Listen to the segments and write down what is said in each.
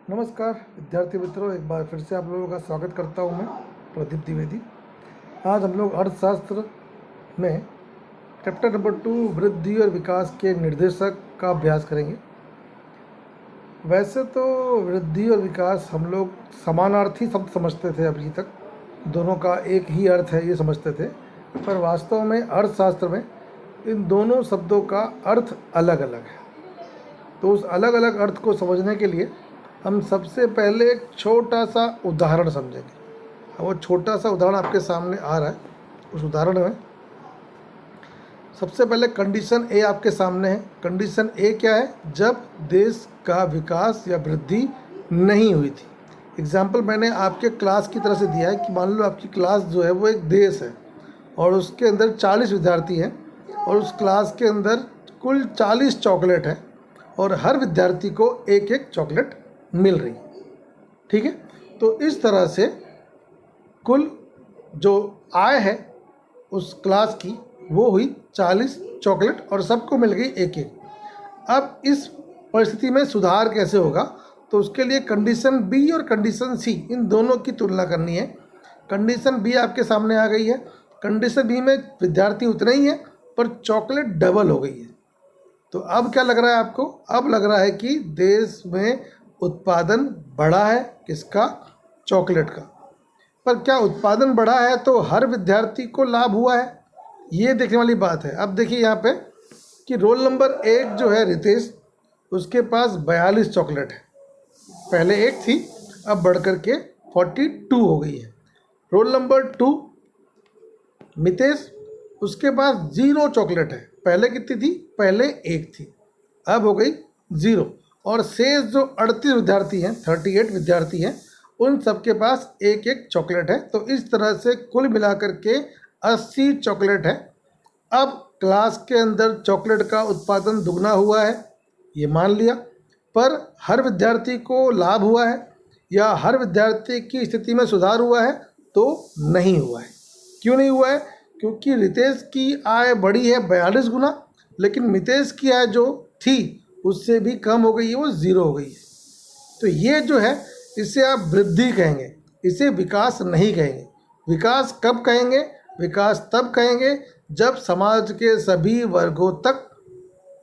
नमस्कार विद्यार्थी मित्रों, एक बार फिर से आप लोगों का स्वागत करता हूं मैं, प्रदीप द्विवेदी। आज हम लोग अर्थशास्त्र में चैप्टर नंबर 2 वृद्धि और विकास के निर्देशक का अभ्यास करेंगे। वैसे तो वृद्धि और विकास हम लोग समानार्थी शब्द समझते थे, अभी तक दोनों का एक ही अर्थ है ये समझते थे, पर वास्तव में अर्थशास्त्र में इन दोनों शब्दों का अर्थ अलग अलग है। तो उस अलग अलग अर्थ को समझने के लिए हम सबसे पहले एक छोटा सा उदाहरण समझेंगे। वो छोटा सा उदाहरण आपके सामने आ रहा है। उस उदाहरण में सबसे पहले कंडीशन ए आपके सामने है। कंडीशन ए क्या है? जब देश का विकास या वृद्धि नहीं हुई थी। एग्जाम्पल मैंने आपके क्लास की तरह से दिया है कि मान लो आपकी क्लास जो है वो एक देश है और उसके अंदर 40 विद्यार्थी हैं और उस क्लास के अंदर कुल 40 चॉकलेट है और हर विद्यार्थी को एक एक चॉकलेट मिल रही है। ठीक है, तो इस तरह से कुल जो आय है उस क्लास की वो हुई 40 चॉकलेट और सबको मिल गई एक एक। अब इस परिस्थिति में सुधार कैसे होगा? तो उसके लिए कंडीशन बी और कंडीशन सी, इन दोनों की तुलना करनी है। कंडीशन बी आपके सामने आ गई है। कंडीशन बी में विद्यार्थी उतने ही हैं पर चॉकलेट डबल हो गई है। तो अब क्या लग रहा है आपको? अब लग रहा है कि देश में उत्पादन बढ़ा है। किसका? चॉकलेट का। पर क्या उत्पादन बढ़ा है तो हर विद्यार्थी को लाभ हुआ है? ये देखने वाली बात है। अब देखिए यहाँ पे कि रोल नंबर 1 जो है रितेश, उसके पास 42 चॉकलेट है। पहले 1 थी, अब बढ़ कर के 42 हो गई है। रोल नंबर 2 मितेश, उसके पास 0 चॉकलेट है। पहले कितनी थी? पहले 1 थी, अब हो गई 0। और शेष जो 38 विद्यार्थी हैं, 38 विद्यार्थी हैं, उन सबके पास एक एक चॉकलेट है। तो इस तरह से कुल मिलाकर के 80 चॉकलेट है। अब क्लास के अंदर चॉकलेट का उत्पादन दुगना हुआ है, ये मान लिया। पर हर विद्यार्थी को लाभ हुआ है या हर विद्यार्थी की स्थिति में सुधार हुआ है? तो नहीं हुआ है। क्यों नहीं हुआ है? क्योंकि रितेश की आय बढ़ी है 42 गुना, लेकिन मितेश की आय जो थी उससे भी कम हो गई है, वो 0 हो गई है। तो ये जो है इसे आप वृद्धि कहेंगे, इसे विकास नहीं कहेंगे। विकास कब कहेंगे? विकास तब कहेंगे जब समाज के सभी वर्गों तक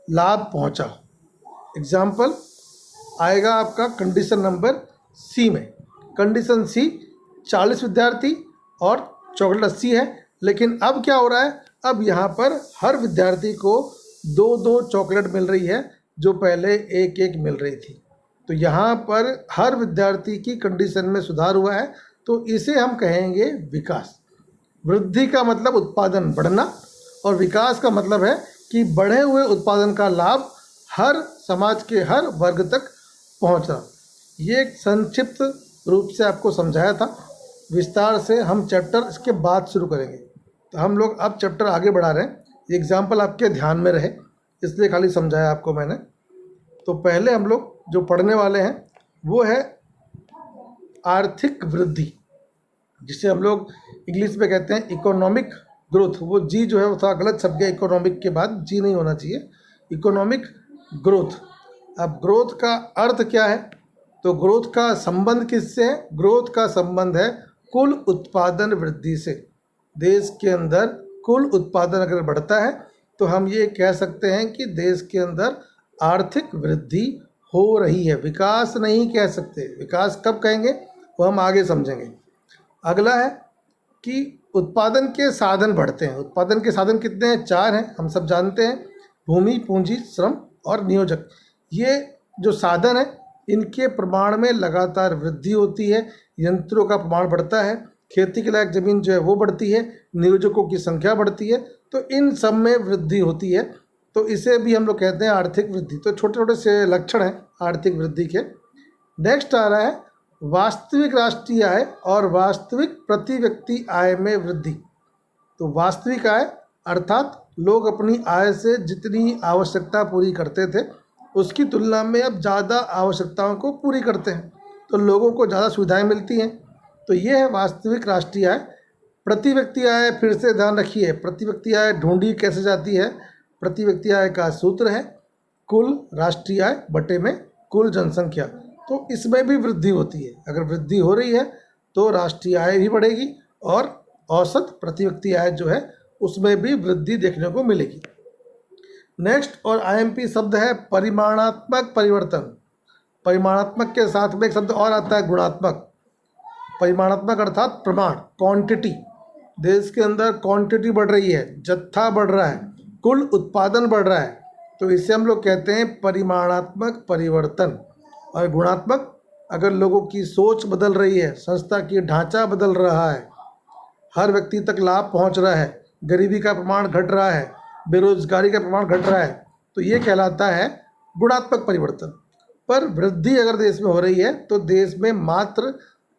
लाभ पहुंचा। एग्जाम्पल आएगा आपका कंडीशन नंबर सी में। कंडीशन सी 40 विद्यार्थी और चॉकलेट 80 है, लेकिन अब क्या हो रहा है? अब यहाँ पर हर विद्यार्थी को 2-2 चॉकलेट मिल रही है जो पहले एक एक मिल रही थी। तो यहाँ पर हर विद्यार्थी की कंडीशन में सुधार हुआ है, तो इसे हम कहेंगे विकास। वृद्धि का मतलब उत्पादन बढ़ना और विकास का मतलब है कि बढ़े हुए उत्पादन का लाभ हर समाज के हर वर्ग तक पहुँचना। ये एक संक्षिप्त रूप से आपको समझाया था। विस्तार से हम चैप्टर इसके बाद शुरू करेंगे। तो हम लोग अब चैप्टर आगे बढ़ा रहे हैं। एग्जाम्पल आपके ध्यान में रहे इसलिए खाली समझाया आपको मैंने। तो पहले हम लोग जो पढ़ने वाले हैं वो है आर्थिक वृद्धि, जिसे हम लोग इंग्लिश में कहते हैं इकोनॉमिक ग्रोथ। वो जी जो है वो थोड़ा गलत शब्द है, इकोनॉमिक के बाद जी नहीं होना चाहिए, इकोनॉमिक ग्रोथ। अब ग्रोथ का अर्थ क्या है? तो ग्रोथ का संबंध किससे है? ग्रोथ का संबंध है कुल उत्पादन वृद्धि से। देश के अंदर कुल उत्पादन अगर बढ़ता है तो हम ये कह सकते हैं कि देश के अंदर आर्थिक वृद्धि हो रही है। विकास नहीं कह सकते। विकास कब कहेंगे वो हम आगे समझेंगे। अगला है कि उत्पादन के साधन बढ़ते हैं। उत्पादन के साधन कितने हैं? 4 हैं, हम सब जानते हैं। भूमि, पूंजी, श्रम और नियोजक। ये जो साधन है इनके प्रमाण में लगातार वृद्धि होती है। यंत्रों का प्रमाण बढ़ता है, खेती के लायक ज़मीन जो है वो बढ़ती है, नियोजकों की संख्या बढ़ती है। तो इन सब में वृद्धि होती है, तो इसे भी हम लोग कहते हैं आर्थिक वृद्धि। तो छोटे छोटे से लक्षण हैं आर्थिक वृद्धि के। नेक्स्ट आ रहा है वास्तविक राष्ट्रीय आय और वास्तविक प्रति व्यक्ति आय में वृद्धि। तो वास्तविक आय अर्थात लोग अपनी आय से जितनी आवश्यकता पूरी करते थे उसकी तुलना में अब ज़्यादा आवश्यकताओं को पूरी करते हैं, तो लोगों को ज़्यादा सुविधाएं मिलती हैं। तो ये है वास्तविक राष्ट्रीय आय। प्रति व्यक्ति आय, फिर से ध्यान रखिए, प्रति व्यक्ति आय ढूंढी कैसे जाती है? प्रति व्यक्ति आय का सूत्र है कुल राष्ट्रीय आय बटे में कुल जनसंख्या। तो इसमें भी वृद्धि होती है। अगर वृद्धि हो रही है तो राष्ट्रीय आय भी बढ़ेगी और औसत प्रति व्यक्ति आय जो है उसमें भी वृद्धि देखने को मिलेगी। नेक्स्ट और आईएमपी शब्द है परिमाणात्मक परिवर्तन। परिमाणात्मक के साथ में एक शब्द और आता है गुणात्मक। परिमाणात्मक अर्थात प्रमाण, क्वांटिटी। देश के अंदर क्वांटिटी बढ़ रही है, जत्था बढ़ रहा है, कुल उत्पादन बढ़ रहा है, तो इसे हम लोग कहते हैं परिमाणात्मक परिवर्तन। और गुणात्मक, अगर लोगों की सोच बदल रही है, संस्था की ढांचा बदल रहा है, हर व्यक्ति तक लाभ पहुंच रहा है, गरीबी का प्रमाण घट रहा है, बेरोजगारी का प्रमाण घट रहा है, तो ये कहलाता है गुणात्मक परिवर्तन। पर वृद्धि अगर देश में हो रही है तो देश में मात्र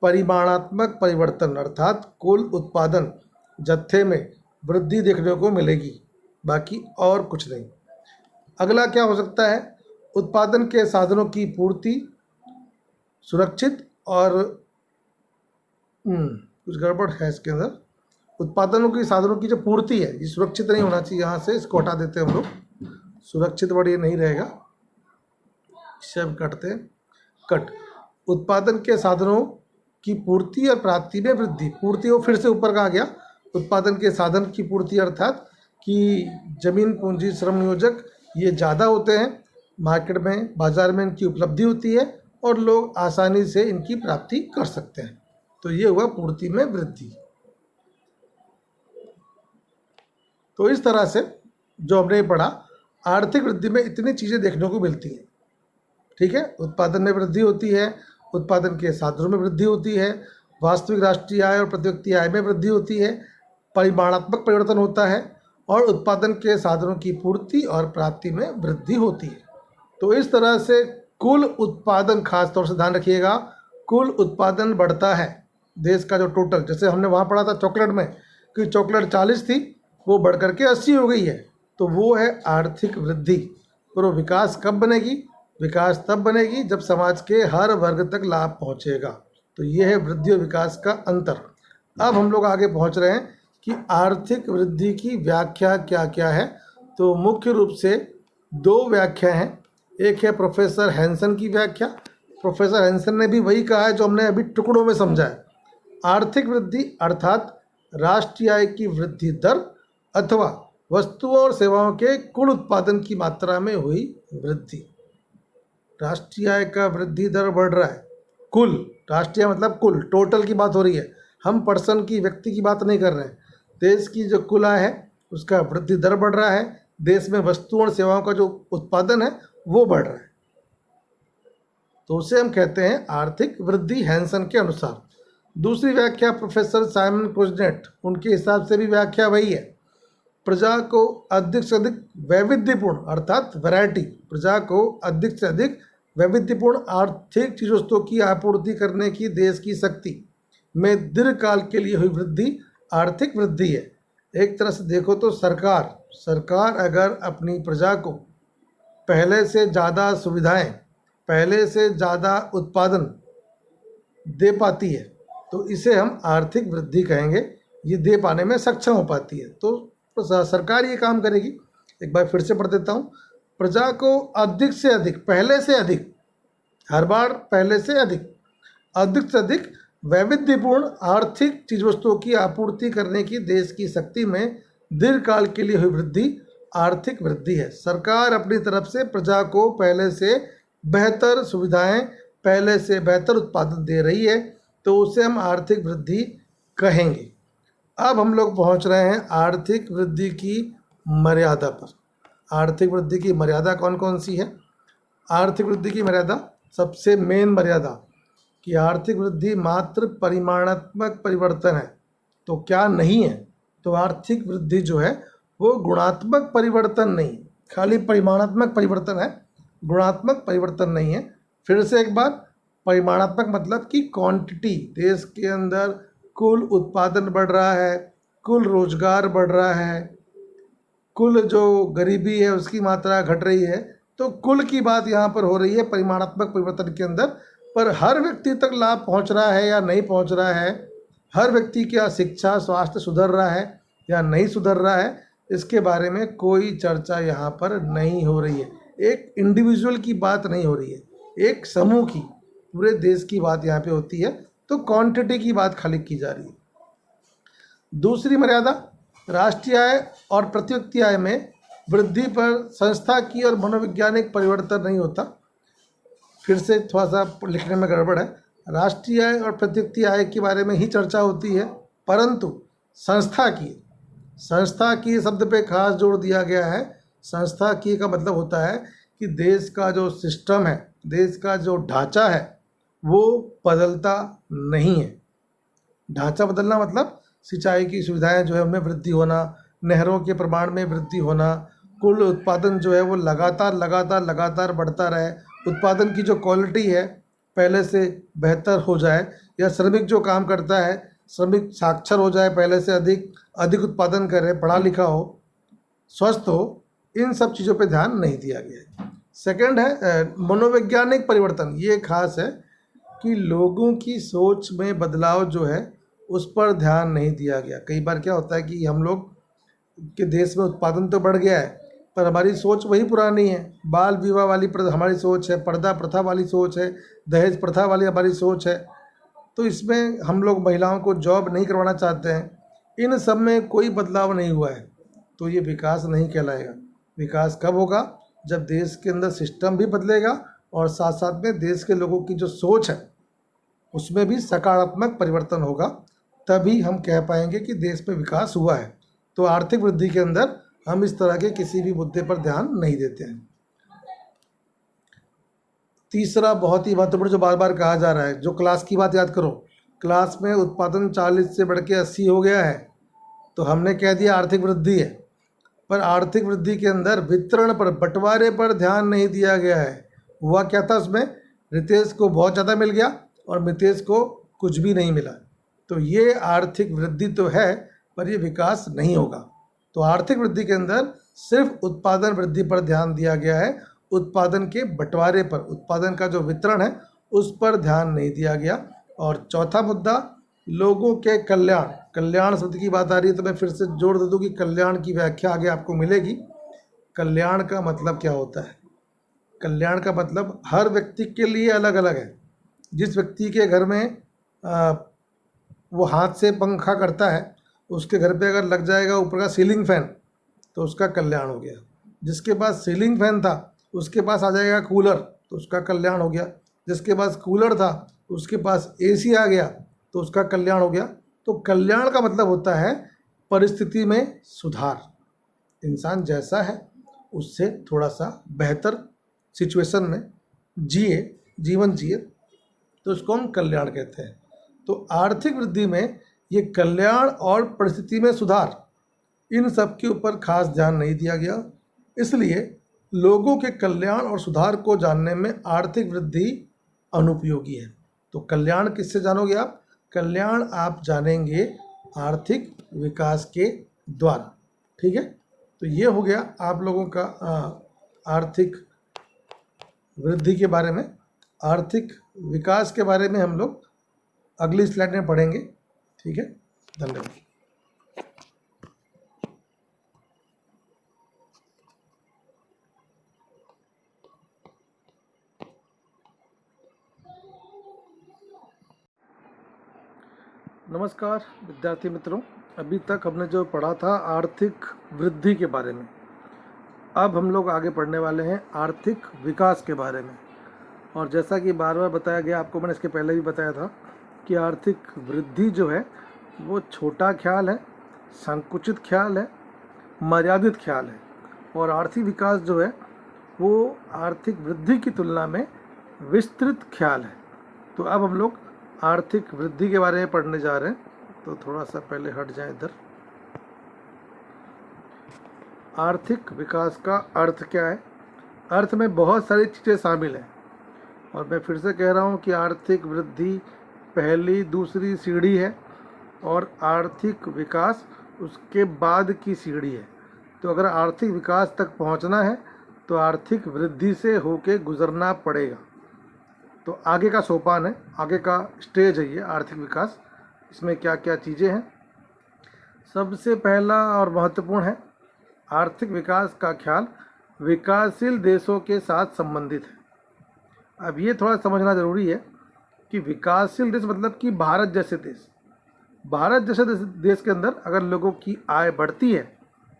परिमाणात्मक परिवर्तन अर्थात कुल उत्पादन जत्थे में वृद्धि देखने को मिलेगी, बाकी और कुछ नहीं। अगला क्या हो सकता है? उत्पादन के साधनों की पूर्ति सुरक्षित और कुछ गड़बड़ है इसके अंदर। उत्पादनों की साधनों की जो पूर्ति है ये सुरक्षित नहीं होना चाहिए, यहाँ से इसको हटा देते हैं हम लोग, सुरक्षित वर्ड ये नहीं रहेगा, इसे हम कटते हैं, कट। उत्पादन के साधनों की पूर्ति और प्राप्ति में वृद्धि। पूर्ति वो फिर से ऊपर का आ गया। उत्पादन के साधन की पूर्ति अर्थात कि जमीन पूंजी श्रम नियोजक ये ज़्यादा होते हैं, मार्केट में बाज़ार में इनकी उपलब्धि होती है और लोग आसानी से इनकी प्राप्ति कर सकते हैं, तो ये हुआ पूर्ति में वृद्धि। तो इस तरह से जो हमने पढ़ा, आर्थिक वृद्धि में इतनी चीज़ें देखने को मिलती हैं। ठीक है, उत्पादन में वृद्धि होती है, उत्पादन के साधनों में वृद्धि होती है, वास्तविक राष्ट्रीय आय और प्रति व्यक्ति आय में वृद्धि होती है, परिमाणात्मक परिवर्तन होता है और उत्पादन के साधनों की पूर्ति और प्राप्ति में वृद्धि होती है। तो इस तरह से कुल उत्पादन, खास तौर से ध्यान रखिएगा, कुल उत्पादन बढ़ता है देश का जो टोटल, जैसे हमने वहाँ पढ़ा था चॉकलेट में कि चॉकलेट 40 थी वो बढ़ करके 80 हो गई है, तो वो है आर्थिक वृद्धि। और वो विकास कब बनेगी? विकास तब बनेगी जब समाज के हर वर्ग तक लाभ पहुंचेगा। तो ये है वृद्धि और विकास का अंतर। अब हम लोग आगे पहुंच रहे हैं कि आर्थिक वृद्धि की व्याख्या क्या क्या है। तो मुख्य रूप से 2 व्याख्या हैं। एक है प्रोफेसर हैंसन की व्याख्या। प्रोफेसर हैंसन ने भी वही कहा है जो हमने अभी टुकड़ों में समझा है। आर्थिक वृद्धि अर्थात राष्ट्रीय आय की वृद्धि दर अथवा वस्तुओं और सेवाओं के कुल उत्पादन की मात्रा में हुई वृद्धि। राष्ट्रीय आय का वृद्धि दर बढ़ रहा है, कुल, राष्ट्रीय मतलब कुल, टोटल की बात हो रही है, हम पर्सन की, व्यक्ति की बात नहीं कर रहे हैं। देश की जो कुल आय है उसका वृद्धि दर बढ़ रहा है, देश में वस्तुओं और सेवाओं का जो उत्पादन है वो बढ़ रहा है, तो उसे हम कहते हैं आर्थिक वृद्धि हैंसन के अनुसार। दूसरी व्याख्या प्रोफेसर साइमन कोजनेट, उनके हिसाब से भी व्याख्या वही है। प्रजा को अधिक से अधिक वैविध्यपूर्ण अर्थात वैरायटी, प्रजा को अधिक से अधिक वैविध्यपूर्ण आर्थिक चीज वस्तुओं की आपूर्ति करने की देश की शक्ति में दीर्घकाल के लिए हुई वृद्धि आर्थिक वृद्धि है। एक तरह से देखो तो सरकार अगर अपनी प्रजा को पहले से ज़्यादा सुविधाएं, पहले से ज़्यादा उत्पादन दे पाती है तो इसे हम आर्थिक वृद्धि कहेंगे। ये दे पाने में सक्षम हो पाती है तो सरकार ये काम करेगी। एक बार फिर से पढ़ देता हूँ। प्रजा को अधिक से अधिक, पहले से अधिक, हर बार पहले से अधिक से अधिक वैविध्यपूर्ण आर्थिक चीज वस्तुओं की आपूर्ति करने की देश की शक्ति में दीर्घकाल के लिए हुई वृद्धि आर्थिक वृद्धि है। सरकार अपनी तरफ से प्रजा को पहले से बेहतर सुविधाएं, पहले से बेहतर उत्पादन दे रही है तो उसे हम आर्थिक वृद्धि कहेंगे। अब हम लोग पहुंच रहे हैं आर्थिक वृद्धि की मर्यादा पर। आर्थिक वृद्धि की मर्यादा कौन कौन सी है? आर्थिक वृद्धि की मर्यादा, सबसे मेन मर्यादा कि आर्थिक वृद्धि मात्र परिमाणात्मक परिवर्तन है। तो क्या नहीं है? तो आर्थिक वृद्धि जो है वो गुणात्मक परिवर्तन नहीं, खाली परिमाणात्मक परिवर्तन है, गुणात्मक परिवर्तन नहीं है। फिर से एक बार, परिमाणात्मक मतलब कि क्वांटिटी, देश के अंदर कुल उत्पादन बढ़ रहा है, कुल रोजगार बढ़ रहा है, कुल जो गरीबी है उसकी मात्रा घट रही है, तो कुल की बात यहाँ पर हो रही है परिमाणात्मक परिवर्तन के अंदर। पर हर व्यक्ति तक लाभ पहुँच रहा है या नहीं पहुँच रहा है, हर व्यक्ति का शिक्षा स्वास्थ्य सुधर रहा है या नहीं सुधर रहा है, इसके बारे में कोई चर्चा यहाँ पर नहीं हो रही है। एक इंडिविजुअल की बात नहीं हो रही है, एक समूह की, पूरे देश की बात यहाँ पे होती है, तो क्वांटिटी की बात खाली की जा रही है। दूसरी मर्यादा, राष्ट्रीय आय और प्रति व्यक्ति आय में वृद्धि पर संस्था की और मनोवैज्ञानिक परिवर्तन नहीं होता। फिर से थोड़ा सा लिखने में गड़बड़ है। राष्ट्रीय आय और प्रति व्यक्ति आय के बारे में ही चर्चा होती है, परंतु संस्था की शब्द पे खास जोर दिया गया है। संस्था की का मतलब होता है कि देश का जो सिस्टम है, देश का जो ढांचा है, वो बदलता नहीं है। ढांचा बदलना मतलब सिंचाई की सुविधाएं जो है उनमें वृद्धि होना, नहरों के प्रमाण में वृद्धि होना, कुल उत्पादन जो है वो लगातार बढ़ता रहे, उत्पादन की जो क्वालिटी है पहले से बेहतर हो जाए, या श्रमिक जो काम करता है श्रमिक साक्षर हो जाए, पहले से अधिक उत्पादन करे, पढ़ा लिखा हो, स्वस्थ हो, इन सब चीज़ों पे ध्यान नहीं दिया गया है। सेकंड है मनोवैज्ञानिक परिवर्तन। ये खास है कि लोगों की सोच में बदलाव जो है उस पर ध्यान नहीं दिया गया। कई बार क्या होता है कि हम लोग के देश में उत्पादन तो बढ़ गया है, पर हमारी सोच वही पुरानी है। बाल विवाह वाली हमारी सोच है, पर्दा प्रथा वाली सोच है, दहेज प्रथा वाली हमारी सोच है। तो इसमें हम लोग महिलाओं को जॉब नहीं करवाना चाहते हैं। इन सब में कोई बदलाव नहीं हुआ है, तो ये विकास नहीं कहलाएगा। विकास कब होगा? जब देश के अंदर सिस्टम भी बदलेगा और साथ साथ में देश के लोगों की जो सोच है उसमें भी सकारात्मक परिवर्तन होगा, तभी हम कह पाएंगे कि देश में विकास हुआ है। तो आर्थिक वृद्धि के अंदर हम इस तरह के किसी भी मुद्दे पर ध्यान नहीं देते हैं। तीसरा बहुत ही महत्वपूर्ण जो बार बार कहा जा रहा है, जो क्लास की बात याद करो, क्लास में उत्पादन 40 से बढ़ के 80 हो गया है, तो हमने कह दिया आर्थिक वृद्धि है। पर आर्थिक वृद्धि के अंदर वितरण पर, बंटवारे पर ध्यान नहीं दिया गया है। हुआ क्या था उसमें? रितेश को बहुत ज़्यादा मिल गया और मितेश को कुछ भी नहीं मिला। तो ये आर्थिक वृद्धि तो है, पर ये विकास नहीं होगा। तो आर्थिक वृद्धि के अंदर सिर्फ उत्पादन वृद्धि पर ध्यान दिया गया है, उत्पादन के बंटवारे पर, उत्पादन का जो वितरण है उस पर ध्यान नहीं दिया गया। और चौथा मुद्दा, लोगों के कल्याण। कल्याण शब्द की बात आ रही है तो मैं फिर से जोड़ दे दूँ कि कल्याण की व्याख्या आगे आपको मिलेगी। कल्याण का मतलब क्या होता है? कल्याण का मतलब हर व्यक्ति के लिए अलग अलग है। जिस व्यक्ति के घर में वो हाथ से पंखा करता है, उसके घर पे अगर लग जाएगा ऊपर का सीलिंग फैन, तो उसका कल्याण हो गया। जिसके पास सीलिंग फैन था उसके पास आ जाएगा कूलर, तो उसका कल्याण हो गया। जिसके पास कूलर था उसके पास एसी आ गया, तो उसका कल्याण हो गया। तो कल्याण का मतलब होता है परिस्थिति में सुधार। इंसान जैसा है उससे थोड़ा सा बेहतर सिचुएशन में जीवन जिए, तो उसको हम कल्याण कहते हैं। तो आर्थिक वृद्धि में ये कल्याण और परिस्थिति में सुधार, इन सब के ऊपर खास ध्यान नहीं दिया गया। इसलिए लोगों के कल्याण और सुधार को जानने में आर्थिक वृद्धि अनुपयोगी है। तो कल्याण किससे जानोगे आप? कल्याण आप जानेंगे आर्थिक विकास के द्वारा। ठीक है, तो ये हो गया आप लोगों का आर्थिक वृद्धि के बारे में। आर्थिक विकास के बारे में हम लोग अगली स्लाइड में पढ़ेंगे। ठीक है, धन्यवाद। नमस्कार विद्यार्थी मित्रों, अभी तक हमने जो पढ़ा था आर्थिक वृद्धि के बारे में, अब हम लोग आगे पढ़ने वाले हैं आर्थिक विकास के बारे में। और जैसा कि बार बार बताया गया आपको, मैंने इसके पहले भी बताया था कि आर्थिक वृद्धि जो है वो छोटा ख्याल है, संकुचित ख्याल है, मर्यादित ख्याल है। और आर्थिक विकास जो है वो आर्थिक वृद्धि की तुलना में विस्तृत ख्याल है। तो अब हम लोग आर्थिक वृद्धि के बारे में पढ़ने जा रहे हैं, तो थोड़ा सा पहले हट जाएं इधर। आर्थिक विकास का अर्थ क्या है? अर्थ में बहुत सारी चीज़ें शामिल हैं, और मैं फिर से कह रहा हूँ कि आर्थिक वृद्धि पहली दूसरी सीढ़ी है और आर्थिक विकास उसके बाद की सीढ़ी है। तो अगर आर्थिक विकास तक पहुँचना है तो आर्थिक वृद्धि से होके गुजरना पड़ेगा। तो आगे का सोपान है, आगे का स्टेज है ये आर्थिक विकास। इसमें क्या क्या चीज़ें हैं? सबसे पहला और महत्वपूर्ण है, आर्थिक विकास का ख्याल विकासशील देशों के साथ संबंधित है। अब ये थोड़ा समझना ज़रूरी है कि विकासशील देश मतलब कि भारत जैसे देश, भारत जैसे देश के अंदर अगर लोगों की आय बढ़ती है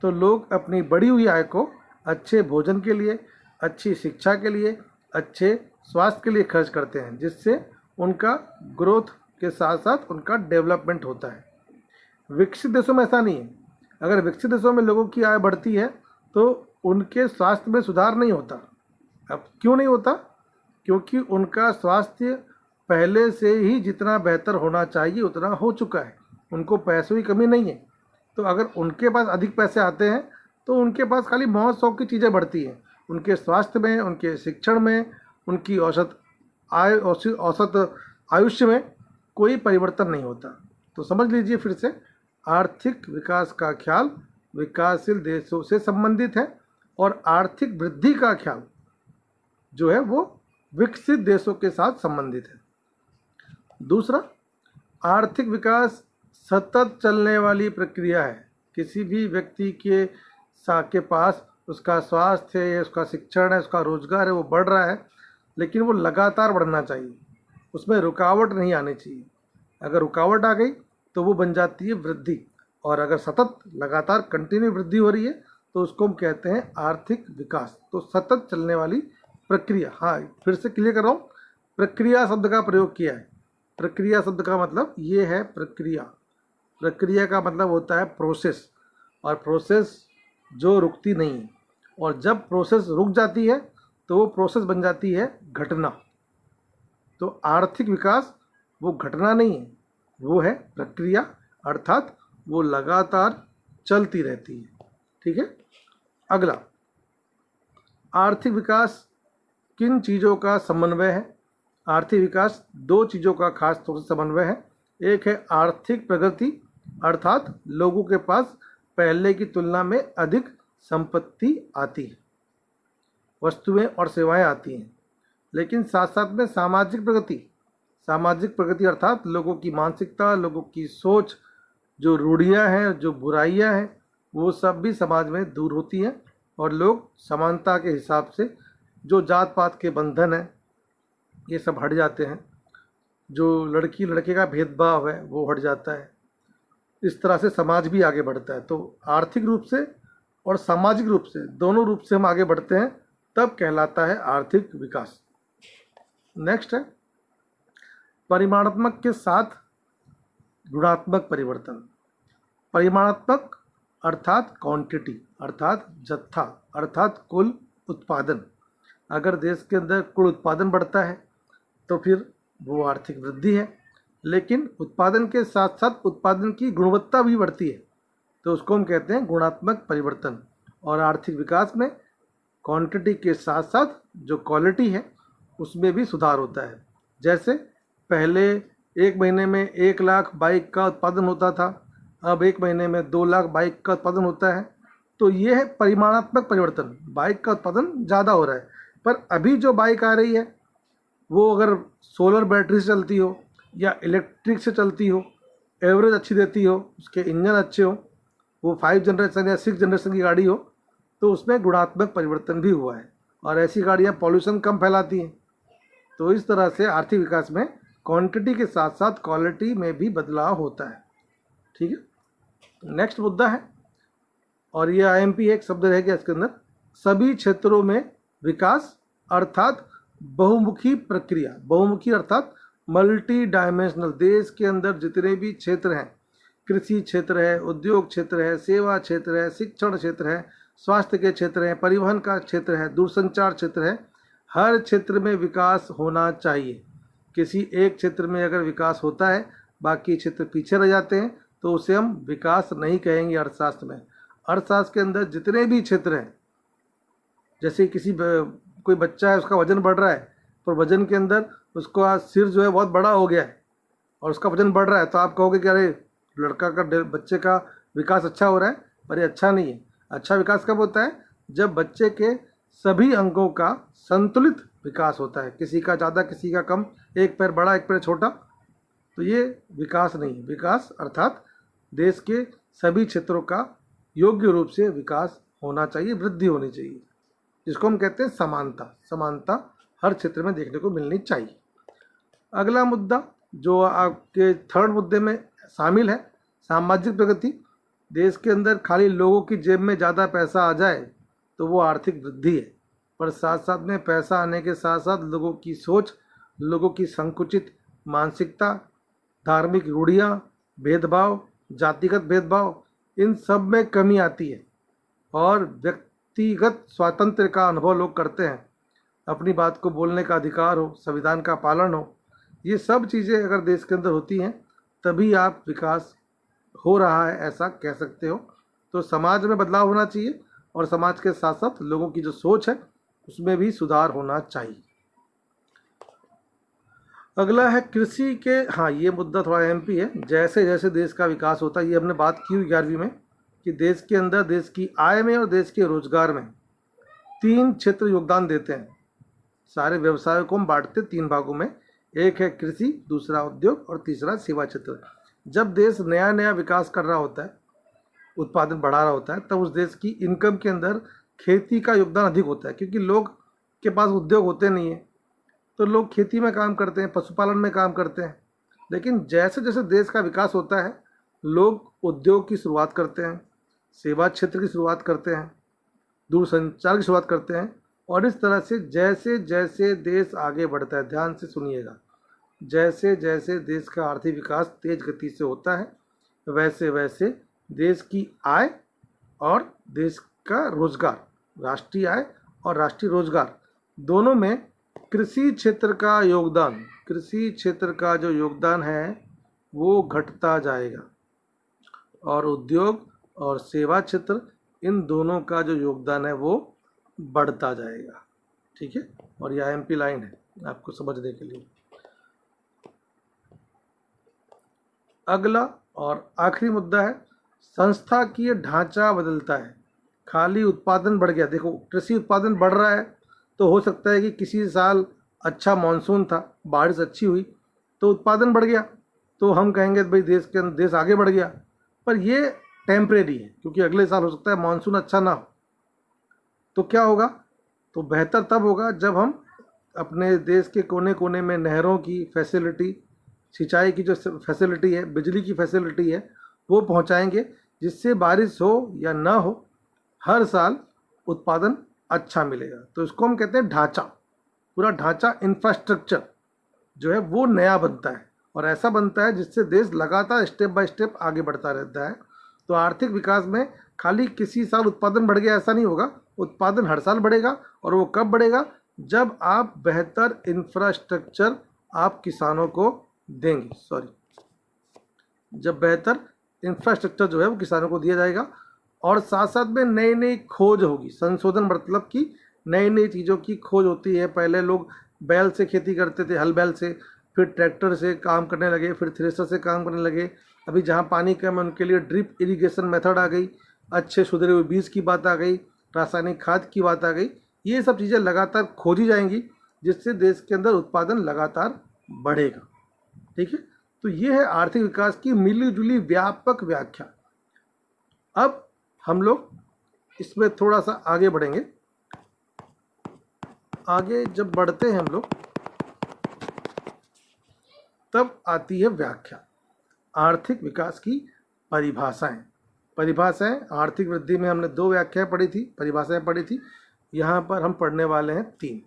तो लोग अपनी बढ़ी हुई आय को अच्छे भोजन के लिए, अच्छी शिक्षा के लिए, अच्छे स्वास्थ्य के लिए खर्च करते हैं, जिससे उनका ग्रोथ के साथ साथ उनका डेवलपमेंट होता है। विकसित देशों में ऐसा नहीं है। अगर विकसित देशों में लोगों की आय बढ़ती है तो उनके स्वास्थ्य में सुधार नहीं होता। अब क्यों नहीं होता? क्योंकि उनका स्वास्थ्य पहले से ही जितना बेहतर होना चाहिए उतना हो चुका है, उनको पैसों की कमी नहीं है। तो अगर उनके पास अधिक पैसे आते हैं तो उनके पास खाली मौज शौक की चीज़ें बढ़ती हैं, उनके स्वास्थ्य में, उनके शिक्षण में, उनकी औसत आयुष्य में कोई परिवर्तन नहीं होता। तो समझ लीजिए फिर से, आर्थिक विकास का ख्याल विकासशील देशों से संबंधित है और आर्थिक वृद्धि का ख्याल जो है वो विकसित देशों के साथ संबंधित है। दूसरा, आर्थिक विकास सतत चलने वाली प्रक्रिया है। किसी भी व्यक्ति के पास उसका स्वास्थ्य है, उसका शिक्षण है, उसका रोजगार है, वो बढ़ रहा है, लेकिन वो लगातार बढ़ना चाहिए, उसमें रुकावट नहीं आनी चाहिए। अगर रुकावट आ गई तो वो बन जाती है वृद्धि, और अगर सतत लगातार कंटिन्यू वृद्धि हो रही है तो उसको हम कहते हैं आर्थिक विकास। तो सतत चलने वाली प्रक्रिया, हाँ फिर से क्लियर कर रहा हूँ, प्रक्रिया शब्द का प्रयोग किया है। प्रक्रिया शब्द का मतलब ये है प्रक्रिया। प्रक्रिया का मतलब होता है प्रोसेस, और प्रोसेस जो रुकती नहीं है, और जब प्रोसेस रुक जाती है तो वो प्रोसेस बन जाती है घटना। तो आर्थिक विकास वो घटना नहीं है, वो है प्रक्रिया, अर्थात वो लगातार चलती रहती है। ठीक है। अगला, आर्थिक विकास किन चीज़ों का समन्वय है? आर्थिक विकास दो चीज़ों का खास तौर से समन्वय है। एक है आर्थिक प्रगति, अर्थात लोगों के पास पहले की तुलना में अधिक संपत्ति आती है, वस्तुएं और सेवाएं आती हैं। लेकिन साथ साथ में सामाजिक प्रगति, सामाजिक प्रगति अर्थात लोगों की मानसिकता, लोगों की सोच, जो रूढ़ियाँ हैं, जो बुराइयाँ हैं, वो सब भी समाज में दूर होती हैं और लोग समानता के हिसाब से, जो जात पात के बंधन हैं ये सब हट जाते हैं, जो लड़की लड़के का भेदभाव है वो हट जाता है। इस तरह से समाज भी आगे बढ़ता है। तो आर्थिक रूप से और सामाजिक रूप से, दोनों रूप से हम आगे बढ़ते हैं, तब कहलाता है आर्थिक विकास। नेक्स्ट है परिमाणात्मक के साथ गुणात्मक परिवर्तन। परिमाणात्मक अर्थात क्वांटिटी, अर्थात जत्था, अर्थात कुल उत्पादन। अगर देश के अंदर कुल उत्पादन बढ़ता है तो फिर वो आर्थिक वृद्धि है, लेकिन उत्पादन के साथ साथ उत्पादन की गुणवत्ता भी बढ़ती है, तो उसको हम कहते हैं गुणात्मक परिवर्तन। और आर्थिक विकास में क्वांटिटी के साथ साथ जो क्वालिटी है उसमें भी सुधार होता है। जैसे पहले एक महीने में 1 लाख बाइक का उत्पादन होता था, अब एक महीने में 2 लाख बाइक का उत्पादन होता है। तो ये है परिमाणात्मक परिवर्तन, बाइक का उत्पादन ज़्यादा हो रहा है। पर अभी जो बाइक आ रही है वो अगर सोलर बैटरी से चलती हो या इलेक्ट्रिक से चलती हो, एवरेज अच्छी देती हो, उसके इंजन अच्छे हो, वो 5 जनरेशन या 6 जनरेशन की गाड़ी हो, तो उसमें गुणात्मक परिवर्तन भी हुआ है, और ऐसी गाड़ियाँ पॉल्यूशन कम फैलाती हैं। तो इस तरह से आर्थिक विकास में क्वांटिटी के साथ साथ क्वालिटी में भी बदलाव होता है। ठीक है। नेक्स्ट मुद्दा है, और ये IMP एक शब्द रह गया इसके अंदर, सभी क्षेत्रों में विकास अर्थात बहुमुखी प्रक्रिया। बहुमुखी अर्थात मल्टी डायमेंशनल। देश के अंदर जितने भी क्षेत्र हैं, कृषि क्षेत्र है, उद्योग क्षेत्र है, सेवा क्षेत्र है, शिक्षण क्षेत्र है, स्वास्थ्य के क्षेत्र हैं, परिवहन का क्षेत्र है, दूरसंचार क्षेत्र है, हर क्षेत्र में विकास होना चाहिए। किसी एक क्षेत्र में अगर विकास होता है बाकी क्षेत्र पीछे रह जाते हैं तो उसे हम विकास नहीं कहेंगे अर्थशास्त्र में। अर्थशास्त्र के अंदर जितने भी क्षेत्र हैं, जैसे कोई बच्चा है उसका वजन बढ़ रहा है, पर वजन के अंदर उसका सिर जो है बहुत बड़ा हो गया है और उसका वजन बढ़ रहा है, तो आप कहोगे कि अरे बच्चे का विकास अच्छा हो रहा है, पर ये अच्छा नहीं है। अच्छा विकास कब होता है? जब बच्चे के सभी अंगों का संतुलित विकास होता है, किसी का ज़्यादा किसी का कम, एक पैर बड़ा एक पैर छोटा, तो ये विकास नहीं है। विकास अर्थात देश के सभी क्षेत्रों का योग्य रूप से विकास होना चाहिए, वृद्धि होनी चाहिए, जिसको हम कहते हैं समानता। समानता हर क्षेत्र में देखने को मिलनी चाहिए। अगला मुद्दा जो आपके थर्ड मुद्दे में शामिल है, सामाजिक प्रगति। देश के अंदर खाली लोगों की जेब में ज़्यादा पैसा आ जाए तो वो आर्थिक वृद्धि है, पर साथ साथ में पैसा आने के साथ साथ लोगों की सोच, लोगों की संकुचित मानसिकता, धार्मिक रूढ़ियाँ, भेदभाव, जातिगत भेदभाव, इन सब में कमी आती है और व्यक्तिगत स्वातंत्र्य का अनुभव लोग करते हैं। अपनी बात को बोलने का अधिकार हो, संविधान का पालन हो, ये सब चीज़ें अगर देश के अंदर होती हैं तभी आप विकास हो रहा है ऐसा कह सकते हो। तो समाज में बदलाव होना चाहिए और समाज के साथ साथ लोगों की जो सोच है उसमें भी सुधार होना चाहिए। अगला है कृषि के, हाँ ये मुद्दा थोड़ा एमपी है। जैसे जैसे देश का विकास होता है, ये हमने बात की हुई 11वीं में, कि देश के अंदर देश की आय में और देश के रोजगार में 3 क्षेत्र योगदान देते हैं। सारे व्यवसायों को हम बांटते 3 भागों में, एक है कृषि, दूसरा उद्योग और तीसरा सेवा क्षेत्र। जब देश नया नया विकास कर रहा होता है, उत्पादन बढ़ा रहा होता है, तब उस देश की इनकम के अंदर खेती का योगदान अधिक होता है, क्योंकि लोग के पास उद्योग होते नहीं हैं तो लोग खेती में काम करते हैं, पशुपालन में काम करते हैं। लेकिन जैसे जैसे देश का विकास होता है, लोग उद्योग की शुरुआत करते हैं, सेवा क्षेत्र की शुरुआत करते हैं, दूरसंचार की शुरुआत करते हैं, और इस तरह से जैसे जैसे देश आगे बढ़ता है, ध्यान से सुनिएगा, जैसे जैसे देश का आर्थिक विकास तेज गति से होता है, वैसे वैसे देश की आय और देश का रोजगार, राष्ट्रीय आय और राष्ट्रीय रोजगार दोनों में कृषि क्षेत्र का योगदान, कृषि क्षेत्र का जो योगदान है वो घटता जाएगा, और उद्योग और सेवा क्षेत्र, इन दोनों का जो योगदान है वो बढ़ता जाएगा। ठीक है, और यह एमपी लाइन है आपको समझने के लिए। अगला और आखिरी मुद्दा है संस्था की ढांचा बदलता है। खाली उत्पादन बढ़ गया, देखो कृषि उत्पादन बढ़ रहा है तो हो सकता है कि किसी साल अच्छा मानसून था, बारिश अच्छी हुई तो उत्पादन बढ़ गया, तो हम कहेंगे भाई देश आगे बढ़ गया। पर ये टेम्परेरी है, क्योंकि अगले साल हो सकता है मानसून अच्छा ना हो। तो क्या होगा, तो बेहतर तब होगा जब हम अपने देश के कोने कोने में नहरों की फैसिलिटी, सिंचाई की जो फैसिलिटी है, बिजली की फैसिलिटी है, वो पहुंचाएंगे, जिससे बारिश हो या ना हो हर साल उत्पादन अच्छा मिलेगा। तो इसको हम कहते हैं ढांचा, पूरा ढांचा, इंफ्रास्ट्रक्चर जो है वो नया बनता है, और ऐसा बनता है जिससे देश लगातार स्टेप बाय स्टेप आगे बढ़ता रहता है। तो आर्थिक विकास में खाली किसी साल उत्पादन बढ़ गया ऐसा नहीं होगा, उत्पादन हर साल बढ़ेगा। और वो कब बढ़ेगा, जब आप बेहतर इंफ्रास्ट्रक्चर आप किसानों को देंगे, जब बेहतर इंफ्रास्ट्रक्चर जो है वो किसानों को दिया जाएगा, और साथ साथ में नई नई खोज होगी, संशोधन, मतलब कि नई नई चीज़ों की खोज होती है। पहले लोग बैल से खेती करते थे, हल बैल से, फिर ट्रैक्टर से काम करने लगे, फिर थ्रेसर से काम करने लगे। अभी जहाँ पानी कम है उनके लिए ड्रिप इरिगेशन मेथड आ गई, अच्छे सुधरे हुए बीज की बात आ गई, रासायनिक खाद की बात आ गई। ये सब चीज़ें लगातार खोजी जाएंगी, जिससे देश के अंदर उत्पादन लगातार बढ़ेगा। ठीक है, तो ये है आर्थिक विकास की मिली जुली व्यापक व्याख्या। अब हम लोग इसमें थोड़ा सा आगे बढ़ेंगे। आगे जब बढ़ते हैं हम लोग, तब आती है व्याख्या, आर्थिक विकास की परिभाषाएं। आर्थिक वृद्धि में हमने 2 व्याख्याएं पढ़ी थी, परिभाषाएं पढ़ी थी। यहाँ पर हम पढ़ने वाले हैं 3।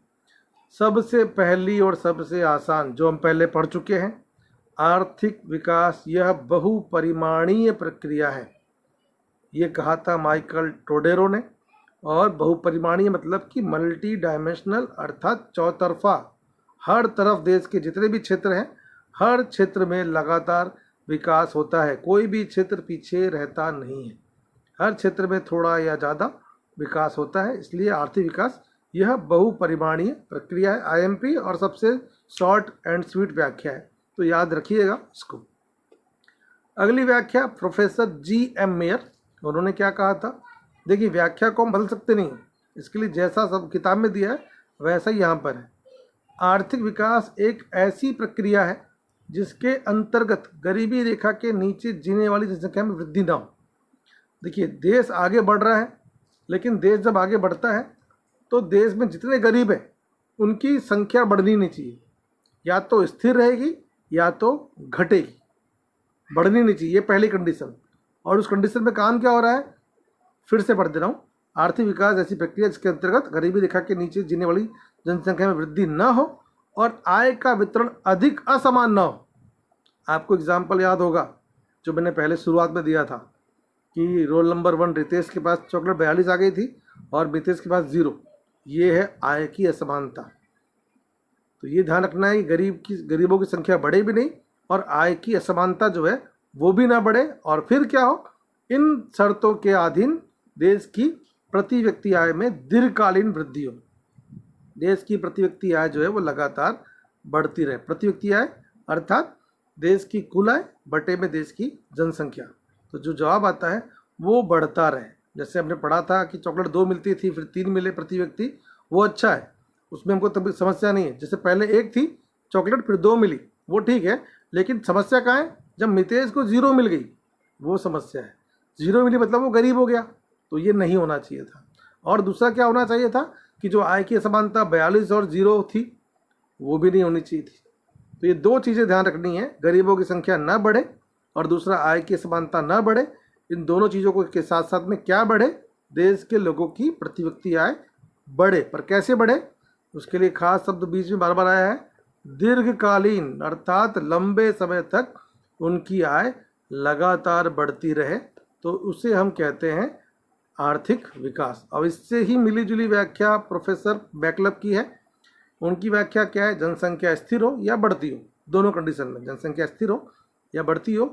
सबसे पहली और सबसे आसान जो हम पहले पढ़ चुके हैं, आर्थिक विकास यह बहुपरिमाणीय प्रक्रिया है। ये कहा था माइकल टोडेरो ने। और बहुपरिमाणीय मतलब कि मल्टी डायमेंशनल, अर्थात चौतरफा, हर तरफ देश के जितने भी क्षेत्र हैं, हर क्षेत्र में लगातार विकास होता है, कोई भी क्षेत्र पीछे रहता नहीं है, हर क्षेत्र में थोड़ा या ज़्यादा विकास होता है। इसलिए आर्थिक विकास यह बहुपरिमाणीय प्रक्रिया है, आईएमपी, और सबसे शॉर्ट एंड स्वीट व्याख्या है, तो याद रखिएगा इसको। अगली व्याख्या प्रोफेसर GM मेयर, उन्होंने क्या कहा था। देखिए, व्याख्या को हम बदल सकते नहीं, इसके लिए जैसा सब किताब में दिया है वैसा ही यहाँ पर है। आर्थिक विकास एक ऐसी प्रक्रिया है जिसके अंतर्गत गरीबी रेखा के नीचे जीने वाली जनसंख्या में वृद्धि ना हो। देखिए, देश आगे बढ़ रहा है, लेकिन देश जब आगे बढ़ता है तो देश में जितने गरीब हैं उनकी संख्या बढ़नी नहीं चाहिए, या तो स्थिर रहेगी या तो घटेगी, बढ़नी नहीं चाहिए, ये पहली कंडीशन। और उस कंडीशन में काम क्या हो रहा है, फिर से पढ़ दे रहा हूँ। आर्थिक विकास ऐसी प्रक्रिया जिसके अंतर्गत गरीबी रेखा के नीचे जीने वाली जनसंख्या में वृद्धि न हो और आय का वितरण अधिक असमान न हो। आपको एग्जाम्पल याद होगा जो मैंने पहले शुरुआत में दिया था कि रोल नंबर 1 रितेश के पास चॉकलेट 42 आ गई थी और मितेश के पास 0। ये है आय की असमानता। तो ये ध्यान रखना है कि गरीबों की संख्या बढ़े भी नहीं और आय की असमानता जो है वो भी ना बढ़े, और फिर क्या हो, इन शर्तों के अधीन देश की प्रति व्यक्ति आय में दीर्घकालीन वृद्धि हो। देश की प्रति व्यक्ति आय जो है वो लगातार बढ़ती रहे। प्रति व्यक्ति आय अर्थात देश की कुल आय बटे में देश की जनसंख्या। तो जो जवाब आता है वो बढ़ता रहे। जैसे हमने पढ़ा था कि चॉकलेट 2 मिलती थी फिर 3 मिले प्रति व्यक्ति, वो अच्छा है, उसमें हमको तभी समस्या नहीं है। जैसे पहले 1 थी चॉकलेट फिर 2 मिली, वो ठीक है, लेकिन समस्या कहाँ है, जब मितेश को 0 मिल गई वो समस्या है। 0 मिली मतलब वो गरीब हो गया, तो ये नहीं होना चाहिए था। और दूसरा क्या होना चाहिए था कि जो आय की असमानता 42 और 0 थी वो भी नहीं होनी चाहिए थी। तो ये 2 चीज़ें ध्यान रखनी है, गरीबों की संख्या न बढ़े और दूसरा आय की असमानता न बढ़े। इन दोनों चीज़ों को के साथ साथ में क्या बढ़े, देश के लोगों की प्रति व्यक्ति आय बढ़े। पर कैसे बढ़े, उसके लिए खास शब्द बीच में बार बार आया है, दीर्घकालीन, अर्थात लंबे समय तक उनकी आय लगातार बढ़ती रहे, तो उसे हम कहते हैं आर्थिक विकास। अब इससे ही मिली जुली व्याख्या प्रोफेसर बैकलब की है। उनकी व्याख्या क्या है, जनसंख्या स्थिर हो या बढ़ती हो, दोनों कंडीशन में जनसंख्या स्थिर हो या बढ़ती हो,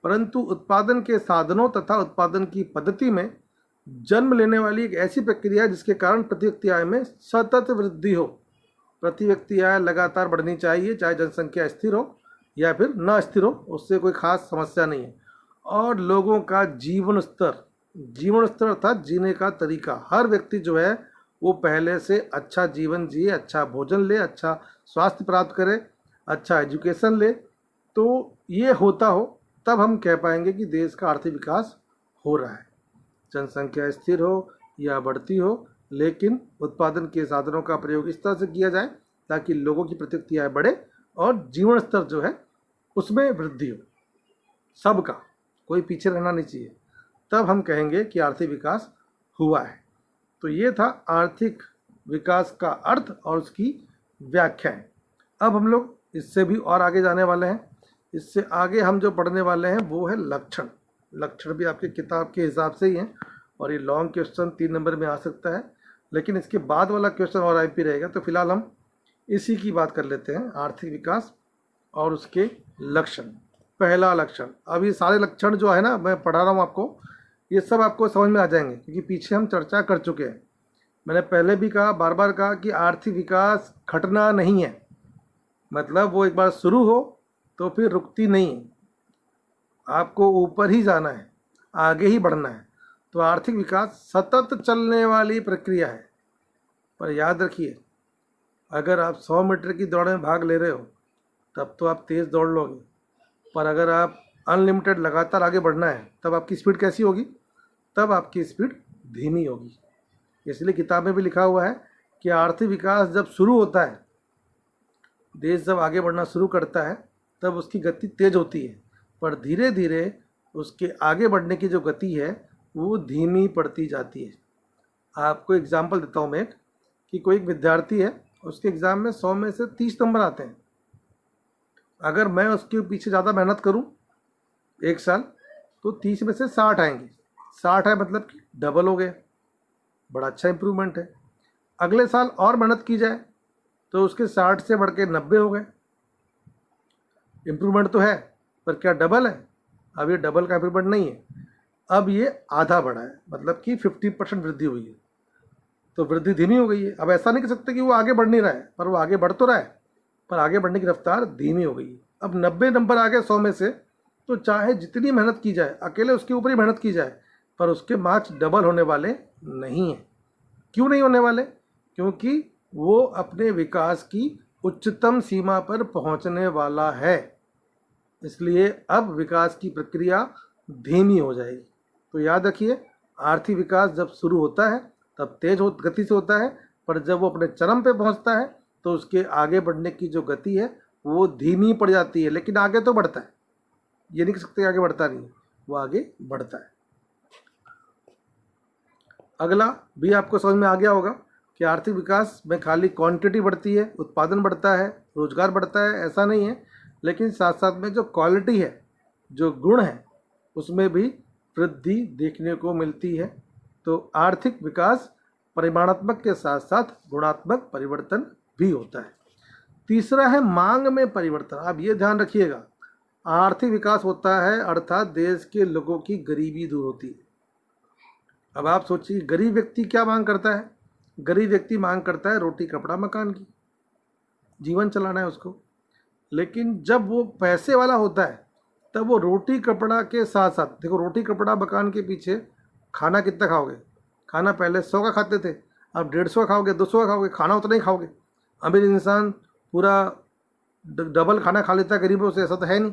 परंतु उत्पादन के साधनों तथा उत्पादन की पद्धति में जन्म लेने वाली एक ऐसी प्रक्रिया है जिसके कारण प्रति व्यक्ति आय में सतत वृद्धि हो। प्रति व्यक्ति आय लगातार बढ़नी चाहिए, चाहे जनसंख्या स्थिर हो या फिर न स्थिर हो, उससे कोई खास समस्या नहीं है। और लोगों का जीवन स्तर अर्थात जीने का तरीका, हर व्यक्ति जो है वो पहले से अच्छा जीवन जिए, अच्छा भोजन ले, अच्छा स्वास्थ्य प्राप्त करे, अच्छा एजुकेशन ले, तो ये होता हो तब हम कह पाएंगे कि देश का आर्थिक विकास हो रहा है। जनसंख्या स्थिर हो या बढ़ती हो, लेकिन उत्पादन के साधनों का प्रयोग इस तरह से किया जाए ताकि लोगों की प्रति व्यक्ति आय बढ़े और जीवन स्तर जो है उसमें वृद्धि हो, सबका, कोई पीछे रहना नहीं चाहिए, तब हम कहेंगे कि आर्थिक विकास हुआ है। तो ये था आर्थिक विकास का अर्थ और उसकी व्याख्याएं। अब हम लोग इससे भी और आगे जाने वाले हैं। इससे आगे हम जो पढ़ने वाले हैं वो है लक्षण। लक्षण भी आपकी किताब के हिसाब से ही हैं और ये लॉन्ग क्वेश्चन 3 नंबर में आ सकता है, लेकिन इसके बाद वाला क्वेश्चन और आईपी रहेगा। तो फिलहाल हम इसी की बात कर लेते हैं, आर्थिक विकास और उसके लक्षण। पहला लक्षण, अब ये सारे लक्षण जो है ना मैं पढ़ा रहा हूँ आपको, ये सब आपको समझ में आ जाएंगे क्योंकि पीछे हम चर्चा कर चुके हैं। मैंने पहले भी कहा, बार बार कहा कि आर्थिक विकास घटना नहीं है, मतलब वो एक बार शुरू हो तो फिर रुकती नहीं है, आपको ऊपर ही जाना है, आगे ही बढ़ना है। तो आर्थिक विकास सतत चलने वाली प्रक्रिया है। पर याद रखिए, अगर आप 100 मीटर की दौड़ में भाग ले रहे हो तब तो आप तेज़ दौड़ लोगे, पर अगर आप अनलिमिटेड लगातार आगे बढ़ना है तब आपकी स्पीड कैसी होगी, तब आपकी स्पीड धीमी होगी। इसलिए किताब में भी लिखा हुआ है कि आर्थिक विकास जब शुरू होता है, देश जब आगे बढ़ना शुरू करता है तब उसकी गति तेज होती है, पर धीरे धीरे उसके आगे बढ़ने की जो गति है वो धीमी पड़ती जाती है। आपको एग्जाम्पल देता हूँ मैं एक, कि कोई एक विद्यार्थी है, उसके एग्ज़ाम में 100 में से 30 नंबर आते हैं। अगर मैं उसके पीछे ज़्यादा मेहनत करूँ एक साल तो 30 में से 60 आएंगे। 60 है मतलब कि डबल हो गए, बड़ा अच्छा इम्प्रूवमेंट है। अगले साल और मेहनत की जाए तो उसके 60 से बढ़ के 90 हो गए। इम्प्रूवमेंट तो है, पर क्या डबल है? अब ये डबल का इम्प्रूवमेंट नहीं है, अब ये आधा बढ़ा है, मतलब कि 50% वृद्धि हुई है। तो वृद्धि धीमी हो गई है। अब ऐसा नहीं कह सकते कि वो आगे बढ़ नहीं रहा है, पर वो आगे बढ़ तो रहा है, पर आगे बढ़ने की रफ्तार धीमी हो गई है। अब 90 नंबर आ गए 100 में से, तो चाहे जितनी मेहनत की जाए, अकेले उसके ऊपर ही मेहनत की जाए, पर उसके मार्क्स डबल होने वाले नहीं हैं। क्यों नहीं होने वाले? क्योंकि वो अपने विकास की उच्चतम सीमा पर पहुंचने वाला है, इसलिए अब विकास की प्रक्रिया धीमी हो जाएगी। तो याद रखिए, आर्थिक विकास जब शुरू होता है तब तेज गति से होता है, पर जब वो अपने चरम पे पहुंचता है तो उसके आगे बढ़ने की जो गति है वो धीमी पड़ जाती है, लेकिन आगे तो बढ़ता है। ये नहीं कह सकते आगे बढ़ता नहीं है, वो आगे बढ़ता है। अगला भी आपको समझ में आ गया होगा कि आर्थिक विकास में खाली क्वांटिटी बढ़ती है, उत्पादन बढ़ता है, रोजगार बढ़ता है, ऐसा नहीं है, लेकिन साथ साथ में जो क्वालिटी है, जो गुण है, उसमें भी वृद्धि देखने को मिलती है। तो आर्थिक विकास परिमाणात्मक के साथ साथ गुणात्मक परिवर्तन भी होता है। तीसरा है मांग में परिवर्तन। आप ये ध्यान रखिएगा, आर्थिक विकास होता है अर्थात देश के लोगों की गरीबी दूर होती है। अब आप सोचिए, गरीब व्यक्ति क्या मांग करता है? गरीब व्यक्ति मांग करता है रोटी कपड़ा मकान की, जीवन चलाना है उसको। लेकिन जब वो पैसे वाला होता है तब वो रोटी कपड़ा के साथ साथ, देखो रोटी कपड़ा मकान के पीछे खाना कितना खाओगे? खाना पहले 100 का खाते थे, अब 150 का खाओगे, 200 का खाओगे, खाना उतना ही खाओगे। अमीर इंसान पूरा डबल खाना खा लेता है गरीबों से, ऐसा तो है नहीं।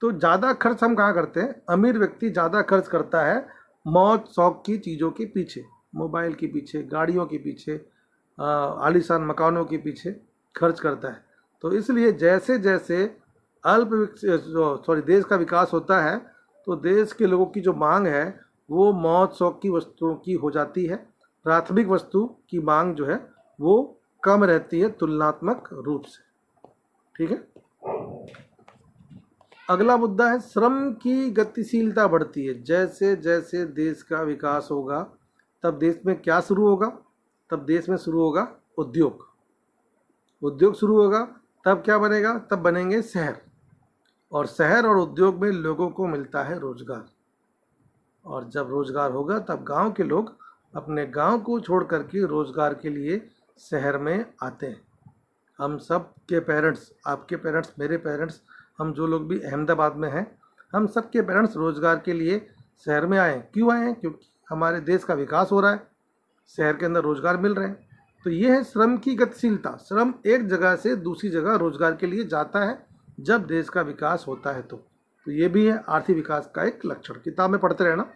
तो ज़्यादा खर्च हम कहाँ करते हैं? अमीर व्यक्ति ज़्यादा खर्च करता है मौज शौक की चीज़ों के पीछे, मोबाइल के पीछे, गाड़ियों के पीछे, आलीशान मकानों के पीछे खर्च करता है। तो इसलिए जैसे जैसे देश का विकास होता है तो देश के लोगों की जो मांग है वो मौज शौक की वस्तुओं की हो जाती है। प्राथमिक वस्तु की मांग जो है वो कम रहती है तुलनात्मक रूप से। ठीक है। अगला मुद्दा है श्रम की गतिशीलता बढ़ती है। जैसे जैसे देश का विकास होगा तब देश में क्या शुरू होगा? तब देश में शुरू होगा उद्योग। उद्योग शुरू होगा तब क्या बनेगा? तब बनेंगे शहर, और शहर और उद्योग में लोगों को मिलता है रोजगार। और जब रोजगार होगा तब गांव के लोग अपने गांव को छोड़ करके रोजगार के लिए शहर में आते हैं। हम सब के पेरेंट्स, आपके पेरेंट्स, मेरे पेरेंट्स, हम जो लोग भी अहमदाबाद में हैं, हम सब के पेरेंट्स रोजगार के लिए शहर में आए। क्यों आए हैं? क्योंकि हमारे देश का विकास हो रहा है, शहर के अंदर रोजगार मिल रहे हैं। तो ये है श्रम की गतिशीलता। श्रम एक जगह से दूसरी जगह रोजगार के लिए जाता है जब देश का विकास होता है। तो ये भी है आर्थिक विकास का एक लक्षण। किताब में पढ़ते रहना।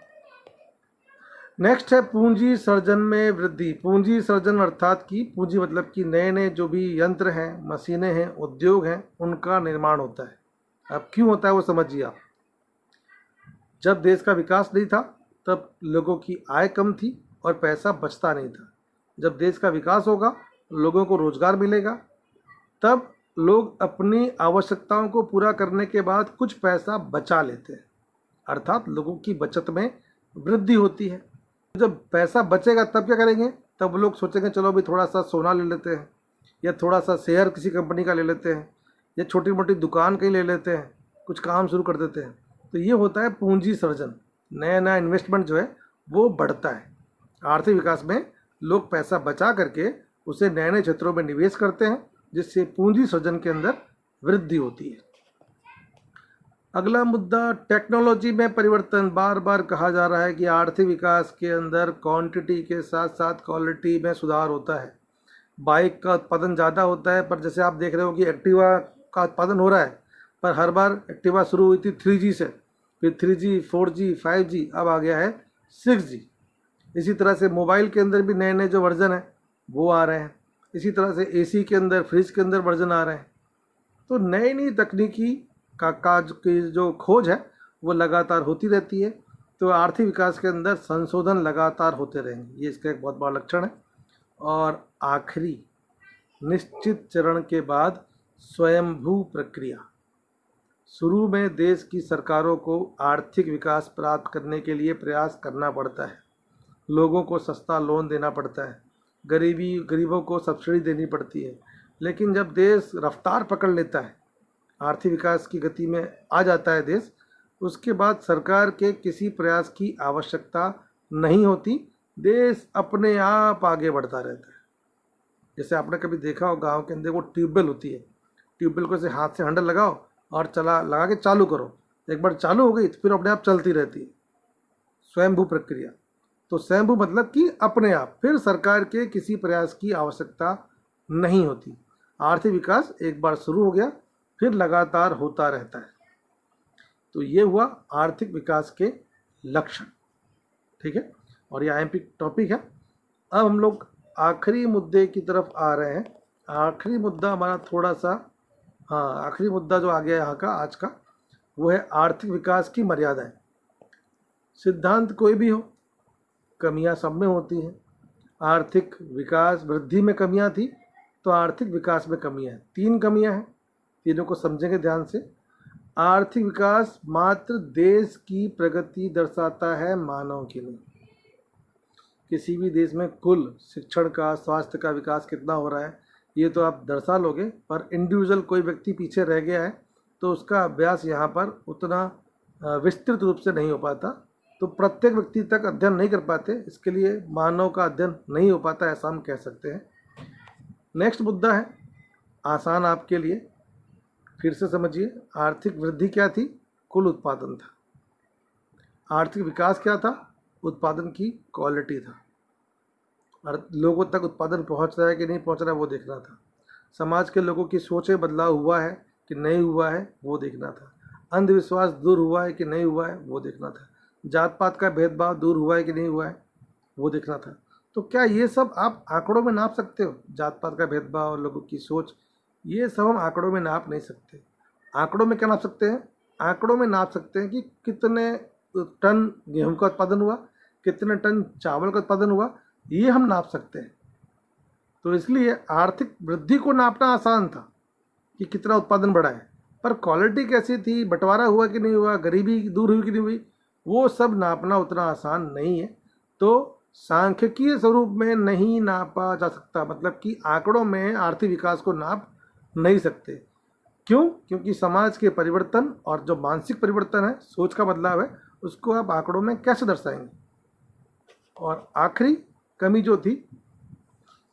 नेक्स्ट है पूंजी सर्जन में वृद्धि। पूंजी सर्जन अर्थात कि पूंजी मतलब कि नए नए जो भी यंत्र हैं, मशीनें हैं, उद्योग हैं, उनका निर्माण होता है। अब क्यों होता है वो समझिए आप। जब देश का विकास नहीं था तब लोगों की आय कम थी और पैसा बचता नहीं था। जब देश का विकास होगा, लोगों को रोजगार मिलेगा, तब लोग अपनी आवश्यकताओं को पूरा करने के बाद कुछ पैसा बचा लेते हैं, अर्थात लोगों की बचत में वृद्धि होती है। जब पैसा बचेगा तब क्या करेंगे? तब लोग सोचेंगे चलो अभी थोड़ा सा सोना ले लेते हैं, या थोड़ा सा शेयर किसी कंपनी का ले लेते हैं, या छोटी मोटी दुकान कहीं ले लेते हैं, कुछ काम शुरू कर देते हैं। तो ये होता है पूंजी सर्जन। नया नया इन्वेस्टमेंट जो है वो बढ़ता है। आर्थिक विकास में लोग पैसा बचा करके उसे नए नए क्षेत्रों में निवेश करते हैं, जिससे पूंजी सर्जन के अंदर वृद्धि होती है। अगला मुद्दा टेक्नोलॉजी में परिवर्तन। बार बार कहा जा रहा है कि आर्थिक विकास के अंदर क्वांटिटी के साथ साथ क्वालिटी में सुधार होता है। बाइक का उत्पादन ज़्यादा होता है, पर जैसे आप देख रहे हो कि एक्टिवा का उत्पादन हो रहा है, पर हर बार एक्टिवा शुरू हुई थी 3G से, फिर 3G, 4G, 5G, अब आ गया है 6G। इसी तरह से मोबाइल के अंदर भी नए नए जो वर्जन है वो आ रहे हैं। इसी तरह से AC के अंदर, फ्रिज के अंदर वर्जन आ रहे हैं। तो नई नई तकनीकी का की जो खोज है वो लगातार होती रहती है। तो आर्थिक विकास के अंदर संशोधन लगातार होते रहेंगे, ये इसका एक बहुत बड़ा लक्षण है। और आखिरी, निश्चित चरण के बाद स्वयंभू प्रक्रिया। शुरू में देश की सरकारों को आर्थिक विकास प्राप्त करने के लिए प्रयास करना पड़ता है। लोगों को सस्ता लोन देना पड़ता है, गरीबों को सब्सिडी देनी पड़ती है। लेकिन जब देश रफ्तार पकड़ लेता है, आर्थिक विकास की गति में आ जाता है देश, उसके बाद सरकार के किसी प्रयास की आवश्यकता नहीं होती। देश अपने आप आगे बढ़ता रहता है। जैसे आपने कभी देखा हो गांव के अंदर वो ट्यूबवेल होती है, ट्यूबवेल को ऐसे हाथ से हैंडल लगाओ और लगा के चालू करो, एक बार चालू हो गई तो फिर अपने आप चलती रहती है। स्वयंभू प्रक्रिया। तो स्वयंभू मतलब कि अपने आप, फिर सरकार के किसी प्रयास की आवश्यकता नहीं होती। आर्थिक विकास एक बार शुरू हो गया फिर लगातार होता रहता है। तो ये हुआ आर्थिक विकास के लक्षण। ठीक है, और ये IMP टॉपिक है। अब हम लोग आखिरी मुद्दे की तरफ आ रहे हैं। आखिरी मुद्दा हमारा थोड़ा सा हाँ, आखिरी मुद्दा जो आ गया यहाँ का आज का, वो है आर्थिक विकास की मर्यादाएं। सिद्धांत कोई भी हो, कमियां सब में होती हैं। आर्थिक विकास वृद्धि में कमियां थी तो आर्थिक विकास में कमियां हैं। 3 कमियां हैं, तीनों को समझेंगे ध्यान से। आर्थिक विकास मात्र देश की प्रगति दर्शाता है, मानव की नहीं। किसी भी देश में कुल शिक्षण का, स्वास्थ्य का विकास कितना हो रहा है ये तो आप दर्शा लोगे, पर इंडिविजुअल कोई व्यक्ति पीछे रह गया है तो उसका अभ्यास यहाँ पर उतना विस्तृत रूप से नहीं हो पाता, तो प्रत्येक व्यक्ति तक अध्ययन नहीं कर पाते, इसके लिए मानव का अध्ययन नहीं हो पाता, ऐसा हम कह सकते हैं। नेक्स्ट मुद्दा है आसान आपके लिए, फिर से समझिए। आर्थिक वृद्धि क्या थी? कुल उत्पादन था। आर्थिक विकास क्या था? उत्पादन की क्वालिटी था, और लोगों तक उत्पादन पहुंच रहा है कि नहीं पहुंच रहा है वो देखना था। समाज के लोगों की सोच में बदलाव हुआ है कि नहीं हुआ है वो देखना था। अंधविश्वास दूर हुआ है कि नहीं हुआ है वो देखना था। जात पात का भेदभाव दूर हुआ है कि नहीं हुआ है वो देखना था। तो क्या ये सब आप आंकड़ों में नाप सकते हो? जात पात का भेदभाव, लोगों की सोच, ये सब हम आंकड़ों में नाप नहीं सकते। आंकड़ों में क्या नाप सकते हैं? आंकड़ों में नाप सकते हैं कि कितने टन गेहूं का उत्पादन हुआ, कितने टन चावल का उत्पादन हुआ, ये हम नाप सकते हैं। तो इसलिए आर्थिक वृद्धि को नापना आसान था कि कितना उत्पादन बढ़ा है, पर क्वालिटी कैसी थी, बंटवारा हुआ कि नहीं हुआ, गरीबी दूर हुई कि नहीं हुई, वो सब नापना उतना आसान नहीं है। तो सांख्यिकीय स्वरूप में नहीं नापा जा सकता, मतलब कि आंकड़ों में आर्थिक विकास को नाप नहीं सकते। क्यों? क्योंकि समाज के परिवर्तन और जो मानसिक परिवर्तन है, सोच का बदलाव है, उसको आप आंकड़ों में कैसे दर्शाएंगे। और आखिरी कमी जो थी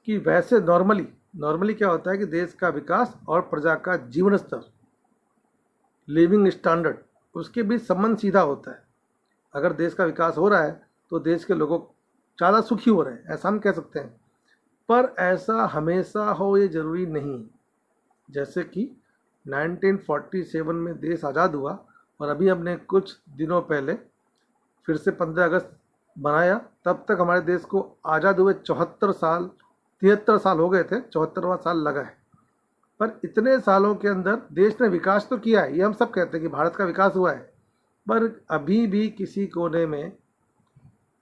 कि वैसे नॉर्मली क्या होता है कि देश का विकास और प्रजा का जीवन स्तर, लिविंग स्टैंडर्ड, उसके बीच संबंध सीधा होता है। अगर देश का विकास हो रहा है तो देश के लोगों ज़्यादा सुखी हो रहे हैं, ऐसा हम कह सकते हैं। पर ऐसा हमेशा हो ये ज़रूरी नहीं। जैसे कि 1947 में देश आज़ाद हुआ और अभी हमने कुछ दिनों पहले फिर से 15 अगस्त बनाया, तब तक हमारे देश को आज़ाद हुए 73 साल हो गए थे, 74वां साल लगा है। पर इतने सालों के अंदर देश ने विकास तो किया है, ये हम सब कहते हैं कि भारत का विकास हुआ है, पर अभी भी किसी कोने में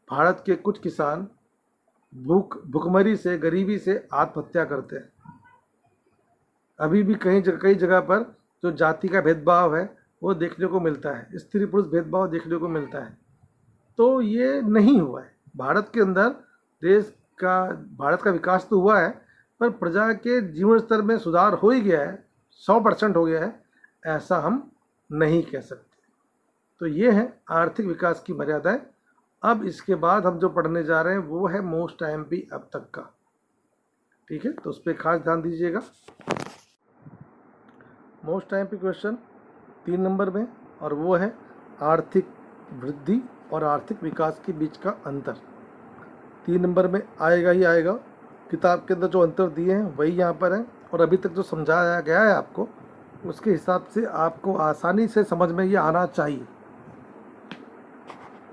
भारत के कुछ किसान भुखमरी से, गरीबी से आत्महत्या करते हैं। अभी भी कई जगह पर जो जाति का भेदभाव है वो देखने को मिलता है, स्त्री पुरुष भेदभाव देखने को मिलता है। तो ये नहीं हुआ है भारत के अंदर। भारत का विकास तो हुआ है, पर प्रजा के जीवन स्तर में सुधार हो ही गया है, 100% हो गया है, ऐसा हम नहीं कह सकते। तो ये है आर्थिक विकास की मर्यादाएं। अब इसके बाद हम जो पढ़ने जा रहे हैं वो है मोस्ट आईएमपी अब तक का। ठीक है, तो उस पर खास ध्यान दीजिएगा। मोस्ट आईएमपी क्वेश्चन 3 नंबर में, और वो है आर्थिक वृद्धि और आर्थिक विकास के बीच का अंतर। 3 नंबर में आएगा ही आएगा। किताब के अंदर जो अंतर दिए हैं वही यहाँ पर हैं, और अभी तक जो समझाया गया है आपको, उसके हिसाब से आपको आसानी से समझ में ये आना चाहिए।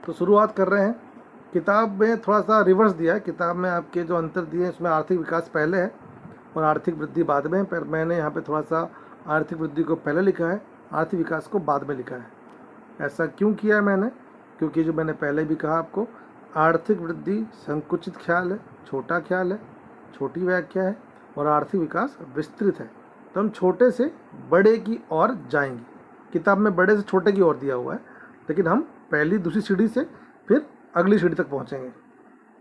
तो शुरुआत कर रहे हैं। किताब में थोड़ा सा रिवर्स दिया है। किताब में आपके जो अंतर दिए हैं उसमें आर्थिक विकास पहले है और आर्थिक वृद्धि बाद में है, पर मैंने यहाँ पे थोड़ा सा आर्थिक वृद्धि को पहले लिखा है, आर्थिक विकास को बाद में लिखा है। ऐसा क्यों किया है मैंने? क्योंकि जो मैंने पहले भी कहा आपको, आर्थिक वृद्धि संकुचित ख्याल है, छोटा ख्याल है, छोटी व्याख्या है, और आर्थिक विकास विस्तृत है। तो हम छोटे से बड़े की ओर जाएंगे। किताब में बड़े से छोटे की ओर दिया हुआ है, लेकिन हम पहली दूसरी सीढ़ी से फिर अगली सीढ़ी तक पहुंचेंगे।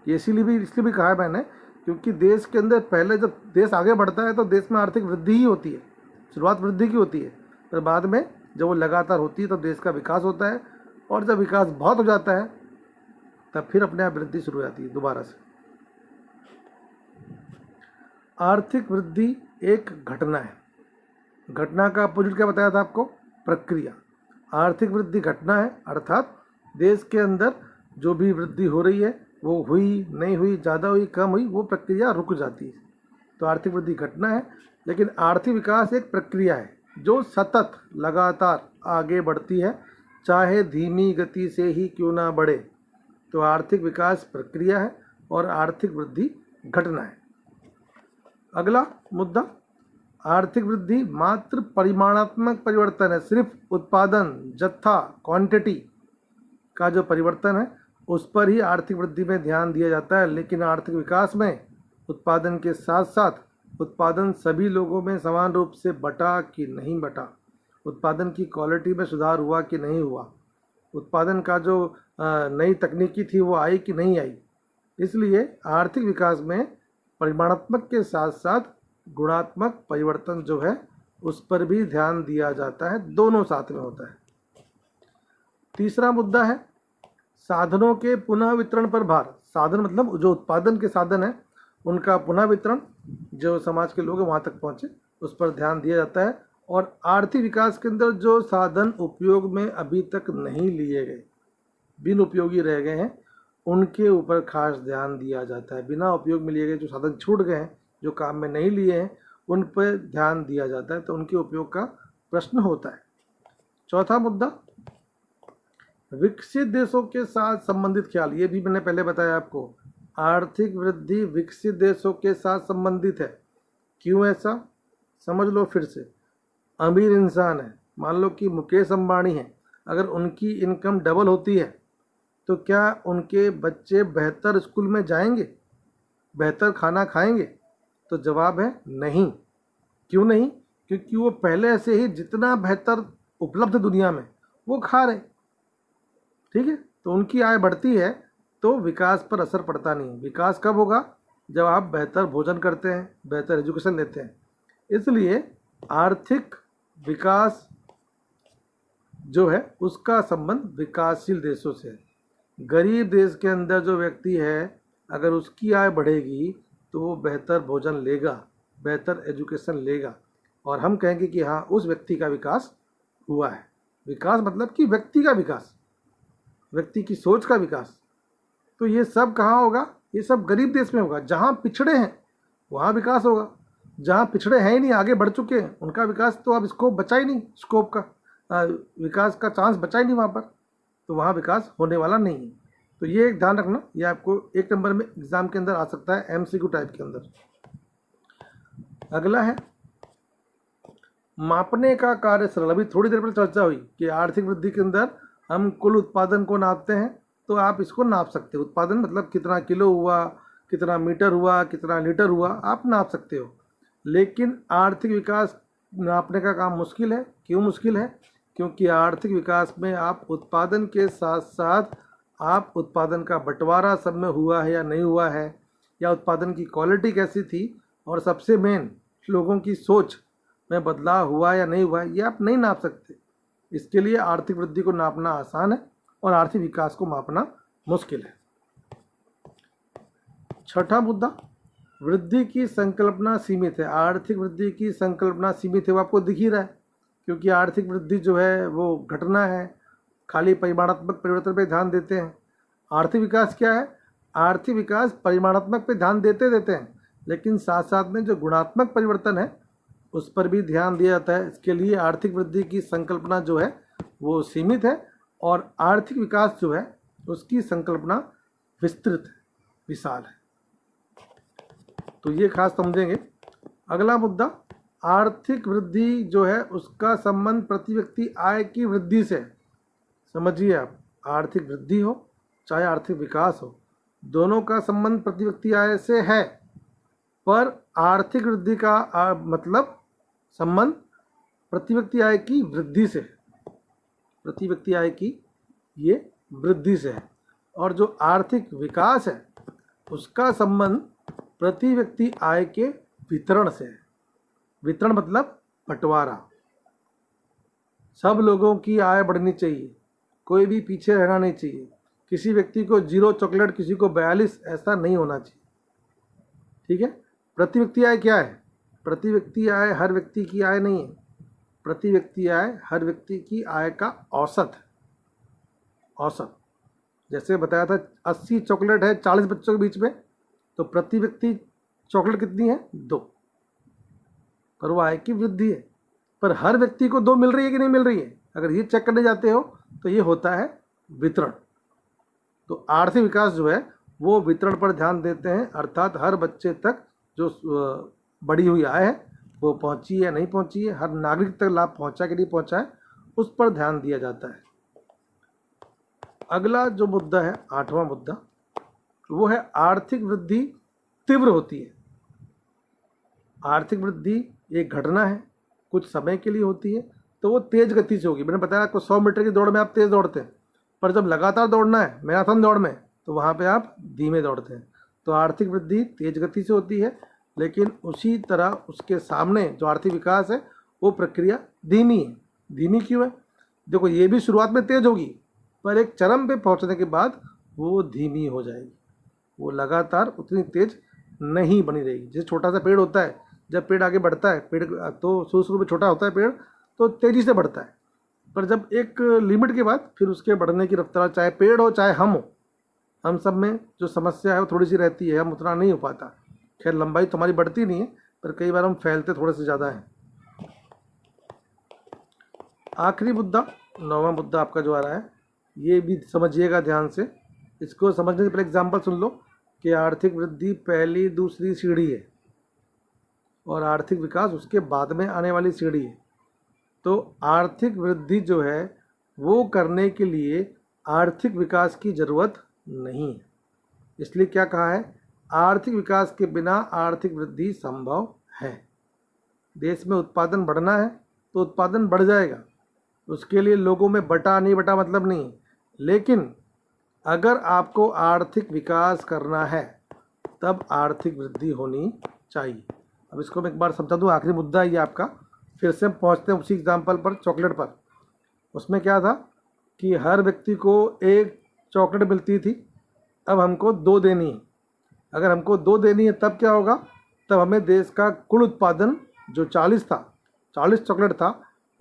ये इसलिए भी कहा है मैंने, क्योंकि देश के अंदर पहले जब देश आगे बढ़ता है तो देश में आर्थिक वृद्धि ही होती है, शुरुआत वृद्धि की होती है, पर बाद में जब वो लगातार होती है तो देश का विकास होता है, और जब विकास बहुत हो जाता है तब फिर अपने आप वृद्धि शुरू हो जाती है दोबारा से। आर्थिक वृद्धि एक घटना है। घटना का अपोजिट क्या बताया था आपको? प्रक्रिया। आर्थिक वृद्धि घटना है, अर्थात देश के अंदर जो भी वृद्धि हो रही है वो हुई, नहीं हुई, ज़्यादा हुई, कम हुई, वो प्रक्रिया रुक जाती है। तो आर्थिक वृद्धि घटना है, लेकिन आर्थिक विकास एक प्रक्रिया है जो सतत लगातार आगे बढ़ती है, चाहे धीमी गति से ही क्यों ना बढ़े। तो आर्थिक विकास प्रक्रिया है और आर्थिक वृद्धि घटना है। अगला मुद्दा, आर्थिक वृद्धि मात्र परिमाणात्मक परिवर्तन है, सिर्फ उत्पादन, जत्था, क्वांटिटी का जो परिवर्तन है उस पर ही आर्थिक वृद्धि में ध्यान दिया जाता है। लेकिन आर्थिक विकास में उत्पादन के साथ साथ उत्पादन सभी लोगों में समान रूप से बटा कि नहीं बटा, उत्पादन की क्वालिटी में सुधार हुआ कि नहीं हुआ, उत्पादन का जो नई तकनीकी थी वो आई कि नहीं आई। इसलिए आर्थिक विकास में परिमाणात्मक के साथ साथ गुणात्मक परिवर्तन जो है उस पर भी ध्यान दिया जाता है, दोनों साथ में होता है। तीसरा मुद्दा है साधनों के पुनः वितरण पर भार। साधन मतलब जो उत्पादन के साधन है उनका पुनः वितरण, जो समाज के लोग हैं वहाँ तक पहुँचे, उस पर ध्यान दिया जाता है। और आर्थिक विकास के अंदर जो साधन उपयोग में अभी तक नहीं लिए गए, बिन उपयोगी रह गए हैं, उनके ऊपर खास ध्यान दिया जाता है। बिना उपयोग में लिए गए जो साधन छूट गए हैं, जो काम में नहीं लिए हैं, उन पर ध्यान दिया जाता है, तो उनके उपयोग का प्रश्न होता है। चौथा मुद्दा विकसित देशों के साथ संबंधित ख्याल। ये भी मैंने पहले बताया आपको, आर्थिक वृद्धि विकसित देशों के साथ संबंधित है। क्यों ऐसा, समझ लो फिर से। अमीर इंसान है, मान लो कि मुकेश अंबानी है, अगर उनकी इनकम डबल होती है तो क्या उनके बच्चे बेहतर स्कूल में जाएंगे, बेहतर खाना खाएंगे? तो जवाब है नहीं। क्यों नहीं? क्योंकि वो पहले से ही जितना बेहतर उपलब्ध दुनिया में वो खा रहे, ठीक है। तो उनकी आय बढ़ती है तो विकास पर असर पड़ता नहीं। विकास कब होगा? जब आप बेहतर भोजन करते हैं, बेहतर एजुकेशन लेते हैं। इसलिए आर्थिक विकास जो है उसका संबंध विकासशील देशों से है। गरीब देश के अंदर जो व्यक्ति है, अगर उसकी आय बढ़ेगी तो वो बेहतर भोजन लेगा, बेहतर एजुकेशन लेगा, और हम कहेंगे कि हाँ उस व्यक्ति का विकास हुआ है। विकास मतलब कि व्यक्ति का विकास, व्यक्ति की सोच का विकास। तो ये सब कहाँ होगा? ये सब गरीब देश में होगा। जहाँ पिछड़े हैं वहाँ विकास होगा, जहाँ पिछड़े हैं ही नहीं, आगे बढ़ चुके हैं, उनका विकास तो अब स्कोप बचा ही नहीं, स्कोप का विकास का चांस बचा ही नहीं वहाँ पर, तो वहाँ विकास होने वाला नहीं है। तो ये एक ध्यान रखना, ये आपको 1 नंबर में एग्जाम के अंदर आ सकता है, MCQ टाइप के अंदर। अगला है मापने का कार्य सरल। अभी थोड़ी देर पहले चर्चा हुई कि आर्थिक वृद्धि के अंदर हम कुल उत्पादन को नापते हैं, तो आप इसको नाप सकते हो। उत्पादन मतलब कितना किलो हुआ, कितना मीटर हुआ, कितना लीटर हुआ, आप नाप सकते हो। लेकिन आर्थिक विकास नापने का काम मुश्किल है। क्यों मुश्किल है? क्योंकि आर्थिक विकास में आप उत्पादन के साथ साथ आप उत्पादन का बंटवारा सब में हुआ है या नहीं हुआ है, या उत्पादन की क्वालिटी कैसी थी, और सबसे मेन लोगों की सोच में बदलाव हुआ या नहीं हुआ है, ये आप नहीं नाप सकते। इसके लिए आर्थिक वृद्धि को नापना आसान है और आर्थिक विकास को मापना मुश्किल है। छठा मुद्दा, वृद्धि की संकल्पना सीमित है। आर्थिक वृद्धि की संकल्पना सीमित है, वो आपको दिख ही रहा है, क्योंकि आर्थिक वृद्धि जो है वो घटना है, खाली परिमाणात्मक परिवर्तन पर ध्यान देते हैं। आर्थिक विकास क्या है? आर्थिक विकास परिमाणात्मक पे ध्यान देते हैं, लेकिन साथ साथ में जो गुणात्मक परिवर्तन है उस पर भी ध्यान दिया जाता है। इसके लिए आर्थिक वृद्धि की संकल्पना जो है वो सीमित है, और आर्थिक विकास जो है उसकी संकल्पना विस्तृत है, विशाल है। तो ये खास समझेंगे। अगला मुद्दा, आर्थिक वृद्धि जो है उसका संबंध प्रति व्यक्ति आय की वृद्धि से। समझिए आप, आर्थिक वृद्धि हो चाहे आर्थिक विकास हो, दोनों का संबंध प्रति व्यक्ति आय से है, पर आर्थिक वृद्धि का मतलब संबंध प्रति व्यक्ति आय की वृद्धि से है। प्रति व्यक्ति आय की ये वृद्धि से है। और जो आर्थिक विकास है उसका संबंध प्रति व्यक्ति आय के वितरण से है। वितरण मतलब बंटवारा। सब लोगों की आय बढ़नी चाहिए, कोई भी पीछे रहना नहीं चाहिए। किसी व्यक्ति को 0 चॉकलेट, किसी को 42, ऐसा नहीं होना चाहिए, ठीक है। प्रति व्यक्ति आय क्या है? प्रति व्यक्ति आय हर व्यक्ति की आय नहीं है। प्रति व्यक्ति आय हर व्यक्ति की आय का औसत है। औसत, जैसे बताया था 80 चॉकलेट है 40 बच्चों के बीच में, तो प्रति व्यक्ति चॉकलेट कितनी है? 2, पर वो आय की वृद्धि है। पर हर व्यक्ति को 2 मिल रही है कि नहीं मिल रही है? अगर ये चेक करने जाते हो तो ये होता है वितरण। तो आर्थिक विकास जो है वो वितरण पर ध्यान देते हैं, अर्थात हर बच्चे तक जो बढ़ी हुई आय है वो पहुंची है नहीं पहुंची है, हर नागरिक तक लाभ पहुंचा कि नहीं पहुंचा है, उस पर ध्यान दिया जाता है। अगला जो मुद्दा है, 8वां मुद्दा, वो है आर्थिक वृद्धि तीव्र होती है। आर्थिक वृद्धि एक घटना है, कुछ समय के लिए होती है, तो वो तेज गति से होगी। मैंने बताया आपको 100 मीटर की दौड़ में आप तेज दौड़ते हैं, पर जब लगातार दौड़ना है मैराथन दौड़ में, तो वहाँ पे आप धीमे दौड़ते हैं। तो आर्थिक वृद्धि तेज गति से होती है, लेकिन उसी तरह उसके सामने जो आर्थिक विकास है वो प्रक्रिया धीमी है। धीमी क्यों है? देखो, ये भी शुरुआत में तेज होगी, पर एक चरम पे पहुंचने के बाद वो धीमी हो जाएगी, वो लगातार उतनी तेज नहीं बनी रहेगी। जैसे छोटा सा पेड़ होता है, जब पेड़ आगे बढ़ता है, पेड़ तो शुरू में छोटा होता है पेड़, तो तेज़ी से बढ़ता है, पर जब एक लिमिट के बाद फिर उसके बढ़ने की रफ्तार, चाहे पेड़ हो चाहे हम हो, हम सब में जो समस्या है वो थोड़ी सी रहती है, हम उतना नहीं हो पाता। खैर, लंबाई तो हमारी बढ़ती नहीं है, पर कई बार हम फैलते थोड़े से ज़्यादा हैं। आखिरी मुद्दा, 9वां मुद्दा आपका जो आ रहा है, ये भी समझिएगा ध्यान से। इसको समझने से पहले एग्जाम्पल सुन लो कि आर्थिक वृद्धि पहली दूसरी सीढ़ी है और आर्थिक विकास उसके बाद में आने वाली सीढ़ी है। तो आर्थिक वृद्धि जो है वो करने के लिए आर्थिक विकास की ज़रूरत नहीं है। इसलिए क्या कहा है? आर्थिक विकास के बिना आर्थिक वृद्धि संभव है। देश में उत्पादन बढ़ना है तो उत्पादन बढ़ जाएगा, उसके लिए लोगों में बटा नहीं बटा मतलब नहीं, लेकिन अगर आपको आर्थिक विकास करना है तब आर्थिक वृद्धि होनी चाहिए। अब इसको मैं एक बार समझा दूँ, आखिरी मुद्दा ये आपका। फिर से हम पहुँचते हैं उसी एग्जाम्पल पर, चॉकलेट पर। उसमें क्या था कि हर व्यक्ति को एक चॉकलेट मिलती थी, अब हमको 2 देनी है। अगर हमको 2 देनी है तब क्या होगा? तब हमें देश का कुल उत्पादन जो 40 था, 40 चॉकलेट था,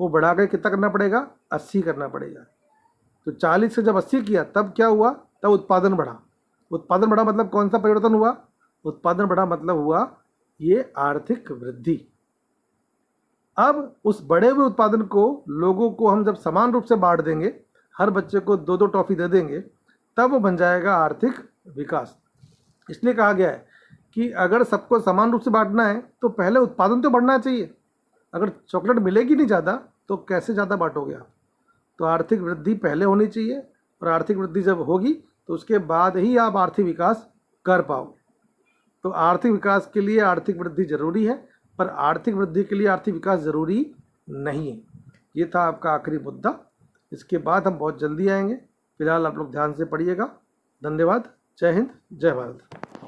वो बढ़ा कर कितना करना पड़ेगा? 80 करना पड़ेगा। तो 40 से जब 80 किया तब क्या हुआ? तब उत्पादन बढ़ा। उत्पादन बढ़ा मतलब कौन सा परिवर्तन हुआ? उत्पादन बढ़ा मतलब हुआ ये आर्थिक वृद्धि। अब उस बढ़े हुए उत्पादन को लोगों को हम जब समान रूप से बांट देंगे, हर बच्चे को 2-2 टॉफ़ी दे देंगे, तब वो बन जाएगा आर्थिक विकास। इसलिए कहा गया है कि अगर सबको समान रूप से बांटना है तो पहले उत्पादन तो बढ़ना चाहिए। अगर चॉकलेट मिलेगी नहीं ज़्यादा तो कैसे ज़्यादा बांटोगे आप? तो आर्थिक वृद्धि पहले होनी चाहिए, और आर्थिक वृद्धि जब होगी तो उसके बाद ही आप आर्थिक विकास कर पाओगे। तो आर्थिक विकास के लिए आर्थिक वृद्धि जरूरी है, पर आर्थिक वृद्धि के लिए आर्थिक विकास जरूरी नहीं है। ये था आपका आखिरी मुद्दा। इसके बाद हम बहुत जल्दी आएंगे। फिलहाल आप लोग ध्यान से पढ़िएगा। धन्यवाद। जय हिंद, जय भारत।